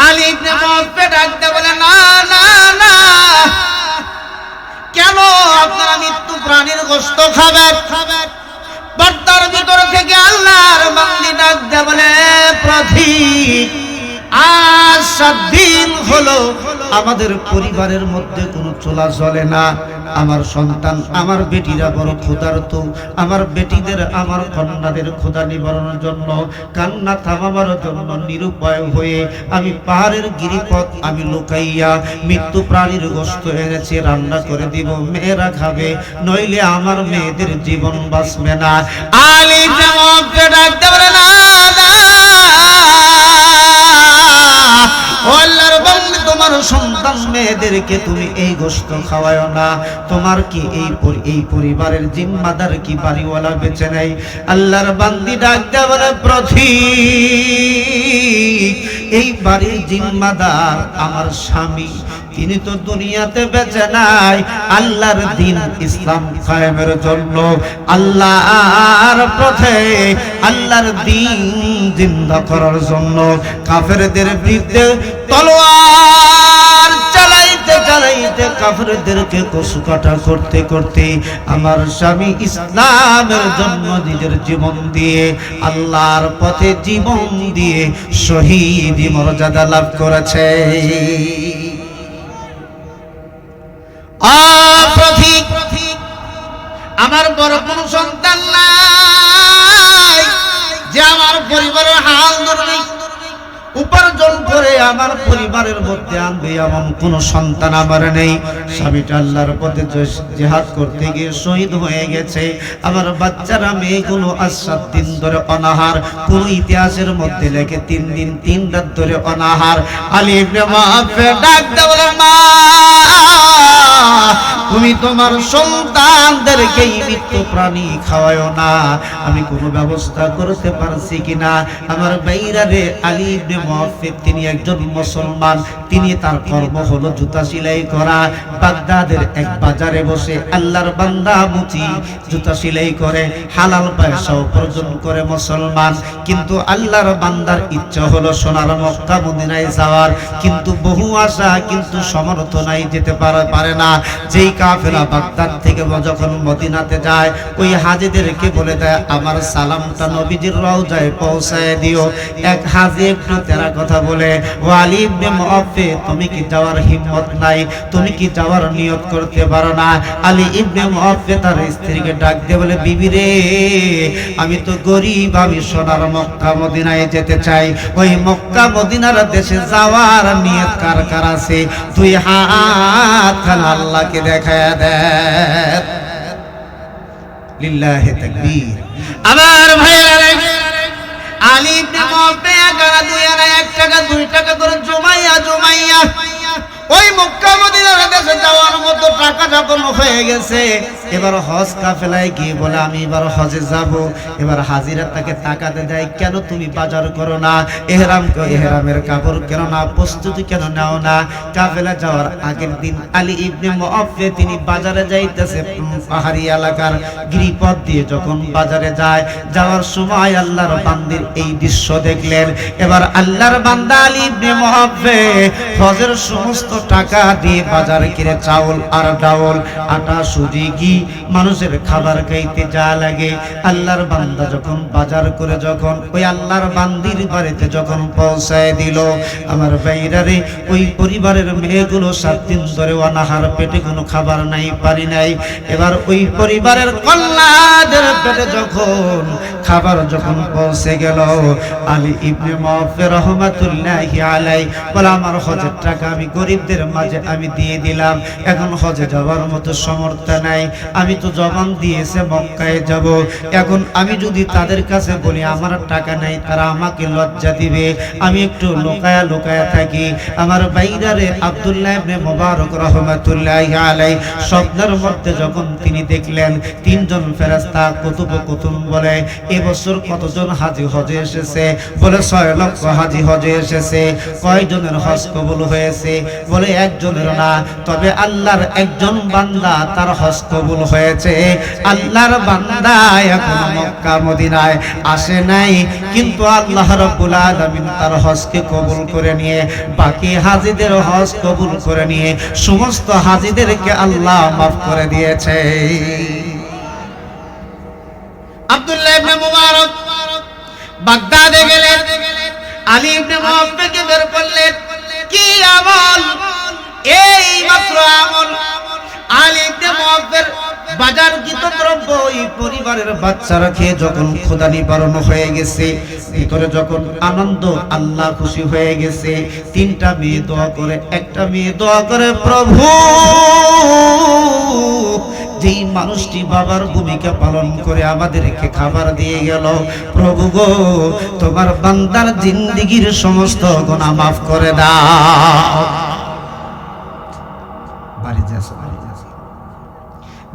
আলী ইবনে মুআফফি ডাকতে বলে, না না না, কেন আপনারা মৃত্যু প্রাণীর গোশত খাবেন? পর্দার ভিতর থেকে আল্লাহর বান্দি ডাকতে বলে, প্রতীক আজ 7 দিন হলো আমাদের পরিবারের মধ্যে কোনো চুলা জ্বলে না। আমার সন্তান, আমার বেটিরা বড় ক্ষুধার্ত। আমার বেটিদের, আমার কন্যাদের ক্ষুধা নিবারণের জন্য, কান্না থামাবার জন্য নিরুপায় হয়ে আমি পাহাড়ের গিরিপথ আমি লুকাইয়া মৃত্যু প্রাণীর গোশত এনেছি, রান্না করে দিব, মেয়েরা খাবে, নইলে আমার মেয়েদের জীবন বাঁচবে না। আলী জবাবকে ডাকতে বলে না, আল্লাহর বান্দা, তোমার সন্তান মেয়েদেরকে তুমি এই গোশত খাওয়ায় না। তোমার কি এই পরিবারের জিম্মাদার কি বাড়িওয়ালা বেঁচে নাই? আল্লাহর বান্দি ডাকতে বলে, পথিক, এই বাড়ির জিম্মাদার আমার স্বামী, তিনি তো দুনিয়াতে বেঁচে নাই আল্লাহর দ্বীন ইসলাম কায়েমের জন্য, আল্লাহর পথে আল্লাহর দ্বীন জিন্দা করার জন্য কাফেরদের বিরুদ্ধে তলোয়ার চালাইতে চালাইতে কাফেরদেরকে কসুকাটা করতে করতে আমার স্বামী ইসলামের জন্য নিজের জীবন দিয়ে, আল্লাহর পথে জীবন দিয়ে শহীদ মর্যাদা লাভ করেছে। পথিক, আমার বড় কোন সন্তান নাই যে আমার পরিবারের হাল ধরবে, উপার্জন করে আমার পরিবারের মধ্যে আনবে, এমন কোন সন্তান আমার নেই। স্বামীটা আল্লাহর পথে জিহাদ করতে গিয়ে শহীদ হয়ে গেছে। আমার বাচ্চারা মেয়েগুলো আজ 7 দিন ধরে অনাহার, কোন ইতিহাসের মধ্যে লেখে 3 দিন 3 রাত ধরে অনাহার। আলী ইবনে মুআফফা ডাকতে বলে, মা, তুমি তোমার সন্তানদেরকে মৃত্যু প্রাণী খাওয়ায় না, আমি কোনো ব্যবস্থা করতে পারছি কিনা? আমার ভাইরা রে, আলী ইবনে মুআফফা তিনি একজন মুসলমান, তিনি তার কর্ম হলো জুতা সেলাই করা। বাগদাদের এক বাজারে বসে আল্লাহর বান্দা মুচি জুতা সেলাই করে, হালাল পয়সা উপার্জন করে মুসলমান। কিন্তু আল্লাহর বান্দার ইচ্ছা হলো সোনার মক্কা মদিনায় যাওয়ার, কিন্তু বহু আশা, কিন্তু সমর্থ নাই, যেতে পারে না। যেই কাফেলা বাগদাদ থেকে যখন মদিনাতে যায়, ওই হাজীদেরকে বলে দেয়, আমার সালামটা নবীজির রওজায় পৌঁছায় দিও। এক হাজী একটু তেরা কথা বলে, ও আলী ইবনে মুআফফা, তুমি কি যাওয়ার হিম্মত নাই? তুমি কি যাওয়ার নিয়ত করতে পারো না? আলী ইবনে মুআফফা তার স্ত্রীকে ডাক দিয়ে বলে, বিবি রে, আমি তো গরিব, আমি সোনার মক্কা মদিনায় যেতে চাই। ওই মক্কা মদিনার দেশে যাওয়ার নিয়ত কার কার আছে? 2 হাত খানা আল্লাহকে দেখায় দেন। লিল্লাহি তাকবীর। আমার ভাইয়েরা, আলী ইবনে মুআফফা 1 টাকা 2 টাকা করে জমাইয়া ওই মক্কা মদিনার দেশে যাওয়ার মতো টাকা যখন হয়ে গেছে, এবার হজ কাফেলায় গিয়ে বলে, আমি এবার হজে যাব। এবার হাজিরা তাকে টাকাতে দেয়, কেন তুমি বাজার করো না? এহরামের কাপড় কেন না, প্রস্তুতি কেন নাও না? কাফেলা যাওয়ার আগের দিন আলী ইবনে মুআফফা তিনি বাজারে যাইতেছে, পাহাড়ি এলাকার গিরিপথ দিয়ে যখন বাজারে যায়, যাওয়ার সময় আল্লাহর বান্দির এই দৃশ্য দেখলেন। এবার আল্লাহর বান্দা আলী ইবনে মুআফফা হজের সমস্ত টাকা দিয়ে বাজার কিনে চাউল আর ডাউল, আটা, সুজি, ঘি, মানুষের খাবার খাইতে যা লাগে, আল্লাহর বান্দা যখন বাজার করে যখন ওই আল্লাহর বান্দির বাড়িতে যখন পৌঁছায় দিল, আমার ভাইরা রে, ওই পরিবারের মেয়েগুলো 7 দিন ধরে অনাহার, পেটে কোনো খাবার নাই, পানি নাই। এবার ওই পরিবারের কন্যাদের পেটে যখন খাবার যখন পৌঁছে গেল, আলী ইবনে মুআফফা রাহমাতুল্লাহি আলাইহি বলে, আমার হজের টাকা আমি গরিবদের মাঝে আমি দিয়ে দিলাম, এখন হজে যাওয়ার মতো সামর্থ্য নাই, আমি তো জবান দিয়েছে মক্কায় যাব, এখন আমি যদি তাদের কাছে বলি আমার টাকা নাই, তারা আমাকে লজ্জা দিবে, আমি একটু লুকায়া থাকি। আমার বাইরারে আব্দুল্লাহ ইবনে মুবারক রাহমাতুল্লাহি আলাইহি স্বপ্নের মধ্যে যখন তিনি দেখলেন 3 জন ফেরেশতা কুতুব বলে, এবছর কতজন হাজী হজে এসেছে? বলে 6 লক্ষ হাজী হজে এসেছে। কয়জনের হজ কবুল হয়েছে? বলে 1 জনের না, তবে আল্লাহর একজন বান্দা তার হজ কবুল হয়েছে। আল্লাহর বান্দা এখন মক্কা মদিনায় আসে নাই, কিন্তু আল্লাহ রাব্বুল আলামিন তার হজকে কবুল করে নিয়ে বাকি হাজীদের হজ কবুল করে নিয়ে সমস্ত হাজীদেরকে আল্লাহ মাফ করে দিয়েছে। আব্দুল্লাহ ইবনে মুবারক বাগদাদে গেলেন, আলী ইবনে মুআফফাকে বের করলেন। কি আমল? এই মাত্র আমল। আলী ইবনে মুআফফার বাজারকৃত দ্রব্য ওই পরিবারের বাচ্চারা খেয়ে যখন ক্ষুধা নিবারণ হয়ে গেছে, ভিতরে যখন আনন্দ, আল্লাহ খুশি হয়ে গেছে, তিনটা মেয়ে দোয়া করে, একটা মেয়ে দোয়া করে, প্রভু যেই মানুষটি বাবার ভূমিকা পালন করে আমাদেরকে খাবার দিয়ে গেল, প্রভু গো তোমার বান্দার জিন্দেগীর সমস্ত গুনাহ মাফ করে দাও। বাড়ি যাস।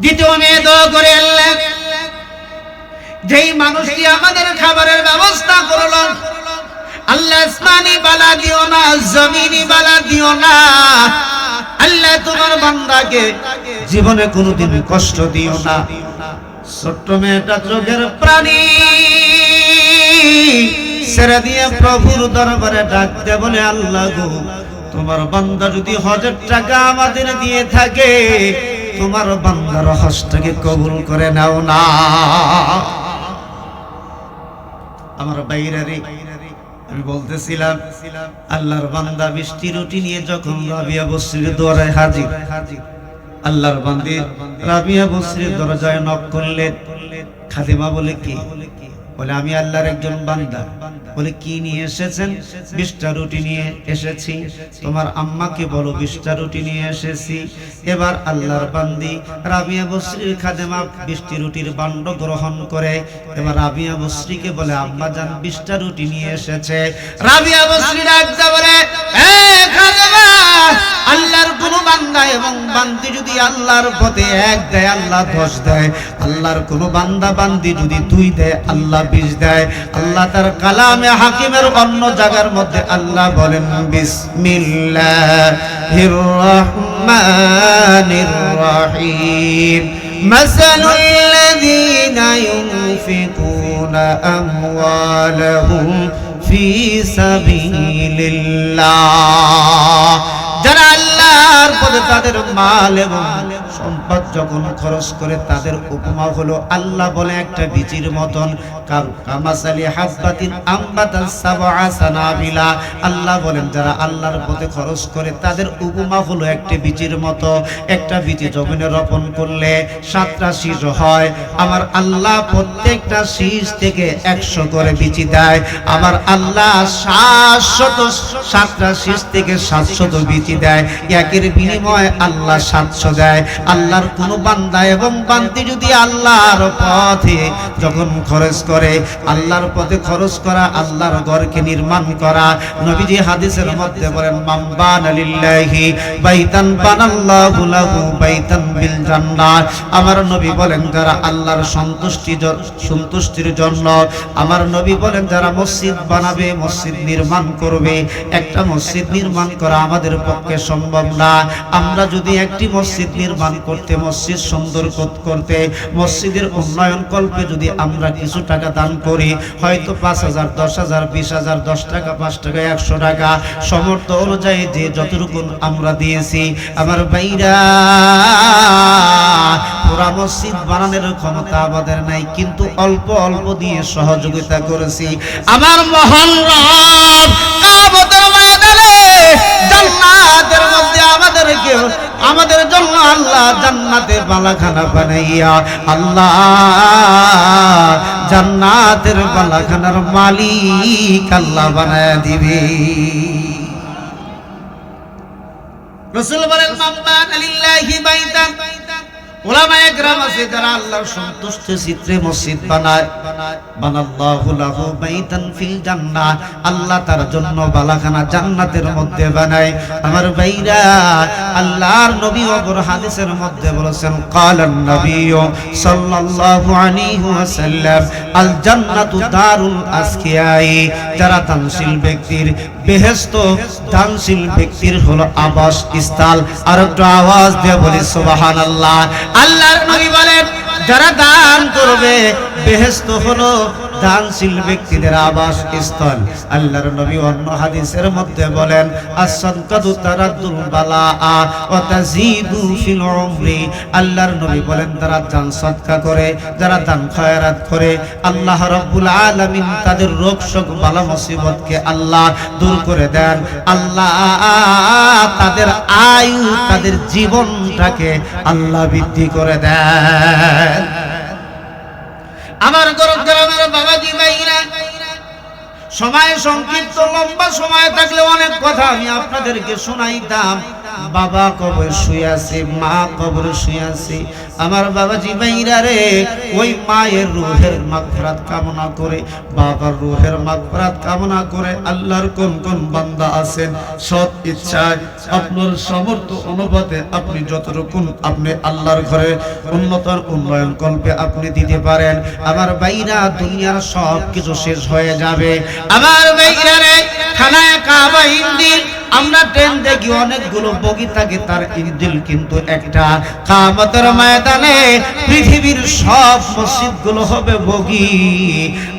দ্বিতীয় মেয়ে দোয়া করে, আল্লাহ যেই মানুষটি আমাদের খাবারের ব্যবস্থা করলো, আল্লাহ আসমানি বালা দিও না, জমিনি বালা দিও না, আল্লাহ তোমার বান্দাকে জীবনে কোনোদিন কষ্ট দিও না। ছোট্ট মেয়েটা চোখের প্রাণী ছেড়ে দিয়ে প্রভুর দরবারে ডাকতে বলে, আল্লাহ গো তোমার বান্দা যদি হজের টাকা আমাদের দিয়ে থাকে, তোমার বান্দার হজটাকে কবুল করে নাও না। আমার বাইরে আমি বলতেছিলাম, আল্লাহর বান্দা মিষ্টি রুটি নিয়ে যখন রাবিয়া বসরির দরজায় হাজির, আল্লাহর বান্দি রাবিয়া বসরির দরজায় নক করলেন। খাদিমা বলে, কি? বলে, আমি আল্লাহর একজন বান্দা। বলে, কি নিয়ে এসেছেন? 20টা রুটি নিয়ে এসেছি। তোমার আম্মাকে বলো 20টা রুটি নিয়ে এসেছি। এবার আল্লাহর বান্দি রাবিয়া বসরির খাদেমা 20টি রুটির বান্ড গ্রহণ করে এবার রাবিয়া বসরিকে বলে, আম্মা জান 20টা রুটি নিয়ে এসেছে। রাবিয়া বসরি ডাকতে বলে, এ খাদেমা, আল্লাহর কোন বান্দা এবং বান্দি যদি আল্লাহর পথে 1 দেয়, আল্লাহ 10 দেয়। আল্লাহর কোন বান্দা বান্দি যদি 2 দেয়, আল্লাহ 20 দেয়। আল্লাহ তার কালামে হাকিমের অন্য জায়গার মধ্যে আল্লাহ বলেন, বিসমিল্লাহির রহমানির রহিম, মাসালুল্লাযীনা ইউনফিকুনা আমওয়ালাহুম ফি সাবিলিল্লাহ, যারা আল্লাহর পথে তাদের মাল এবং সম্পদ যখন খরচ করে, তাদের উপমা হলো, আল্লাহ বলে একটা বীজের মতন, কামাসালি হাব্বাতিন আম্বাতাস সাবআ সানাবিলা। আল্লাহ বলেন যারা আল্লাহর পথে খরচ করে, তাদের উপমা হলো একটা বীজের মতো। একটা বীজ জমিনে রোপণ করলে 7টা শীষ হয়। আমার আল্লাহ প্রত্যেকটা শীষ থেকে 100 করে বীজ দেয়। আমার আল্লাহ 700 শীষ থেকে 700 বীজ দেয়। একের বিনিময়ে আল্লাহ 700 দেয়। আল্লাহর কোন বান্দা এবং বান্দি যদি আল্লাহর পথে যখন খরচ করে, আল্লাহর পথে খরচ করা, আল্লাহর ঘরকে নির্মাণ করা, নবীজি হাদিসের মধ্যে বলেন, মান বানা লিল্লাহি বাইতান বানাল্লাহু লাহু বাইতান বিল জান্নাহ। আমার নবী বলেন, যারা আল্লাহর সন্তুষ্টির জন্য, আমার নবী বলেন, যারা মসজিদ বানাবে, মসজিদ নির্মাণ করবে। একটা মসজিদ নির্মাণ করা আমাদের পক্ষে সম্ভব না। আমরা যদি একটি মসজিদ নির্মাণ করতে, মসজিদ সুন্দর করতে, মসজিদের উন্নয়ন কল্পে যদি আমরা কিছু টাকা দান করি, হয়তো 5,000, 10,000, 20,000, 10 টাকা, 5 টাকা, 100 টাকা, সামর্থ্য অনুযায়ী যে যতটুকু আমরা দিয়েছি, আমার ভাইরা পুরা মসজিদ বানানোর ক্ষমতা আমাদের নাই, কিন্তু অল্প অল্প দিয়ে সহযোগিতা করেছি। আমার মহান রব কাবাতুল ময়দানে জান্নাতের মধ্যে আমাদের জন্য আল্লাহ জান্নাতে বালাখানা বানাইয়া, আল্লাহ জান্নাতের বালাখানার মালিক আল্লাহ বানায়া দিবে। রাসূল বলেন, মান বানা লিল্লাহি বাইতান, উলামায়ে কেরাম আছে যারা আল্লাহর সন্তুষ্টি চিত্রে মসজিদ বানায়, বানাল্লাহু লাহু বাইতান ফিল জান্নাহ, আল্লাহ তার জন্য বালাখানা জান্নাতের মধ্যে বানায়। আমার ভাইরা, আল্লাহর নবী অপর হাদিসের মধ্যে বলেছেন, ক্বালান নবিয়্যু সাল্লাল্লাহু আলাইহি ওয়াসাল্লাম, আল জান্নাতু দারুল আসকিয়াই, যারা দানশীল ব্যক্তির বেহেশত, দানশীল ব্যক্তির হলো আবাস স্থল। আর একটু আওয়াজ দিয়ে বলি সুবহানাল্লাহ। আল্লাহর নবী বলেন, যারা দান করবে, বেহেশত হলো দানশীল ব্যক্তিদের আবাস স্থল। আল্লাহর নবী অন্য হাদিসের মধ্যে বলেন, as-সাদকাতু তারাদ্দুল বালাআ ওয়া তাযীদু ফিল উমরি। আল্লাহর নবী বলেন, যারা দান সদকা করে, যারা দান খয়রাত করে, আল্লাহ রাব্বুল আলামিন তাদের রোগ শোক বালা মুসিবতকে আল্লাহ দূর করে দেন। আল্লাহ তাদের আয়ু, তাদের জীবনটাকে আল্লাহ বৃদ্ধি করে দেন। আমার গ্রামের বাবাজি ভাইরা, সময় সংক্ষিপ্ত, লম্বা সময় থাকলে অনেক কথা আমি আপনাদেরকে শোনাইতাম। বাবা কবরে শুয়ে আছে, মা কবরে শুয়ে আছে। আমার বাবাজি ভাইরা রে, ওই মায়ের রূহের মাগফিরাত কামনা করে, বাবার রূহের মাগফিরাত কামনা করে আল্লাহর কোন কোন বান্দা আছেন সৎ ইচ্ছায় আপনার সামর্থ্য অনুপাতে আপনি যতটুকু আপনি আল্লাহর ঘরে উন্নয়ন কল্পে আপনি দিতে পারেন। আমার ভাইরা, দুনিয়ার সব কিছু শেষ হয়ে যাবে। আমার ভাইরা রে, খানায়ে কাবা ইঞ্জিল, আমরা ট্রেন দেখি অনেকগুলো বগি থাকে, তার ইঞ্জিল কিন্তু একটা। কিয়ামতের ময়দানে পৃথিবীর সব মসজিদগুলো হবে বগি,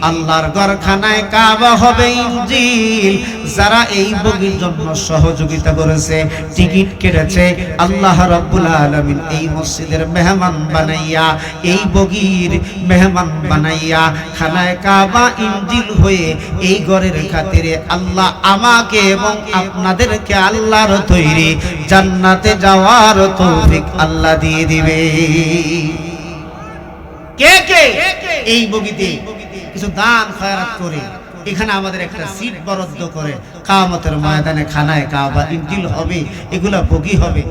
আল্লাহর ঘর খানায়ে কাবা হবে ইঞ্জিল। যারা এই বগির জন্য সহযোগিতা করেছে, টিকিট কেটেছে, আল্লাহ রাব্বুল আলামিন এই মসজিদের মেহমান বানাইয়া, এই বগির মেহমান বানাইয়া খানায়ে কাবা ইঞ্জিল হয়ে এই ঘরের খাতিরে আল্লাহ আমাকে এবং আপনাদেরকে আল্লাহর তৈরি জান্নাতে যাওয়ার তৌফিক আল্লাহ দিয়ে দিবে। কে কে এই বগিতে কিছু দান খয়রাত করে এখানে আমাদের একটা সিট বরাদ্দ করে কিয়ামতের ময়দানে খানায়ে কাবা ইঞ্জিল হবে, এগুলা বগি হবে।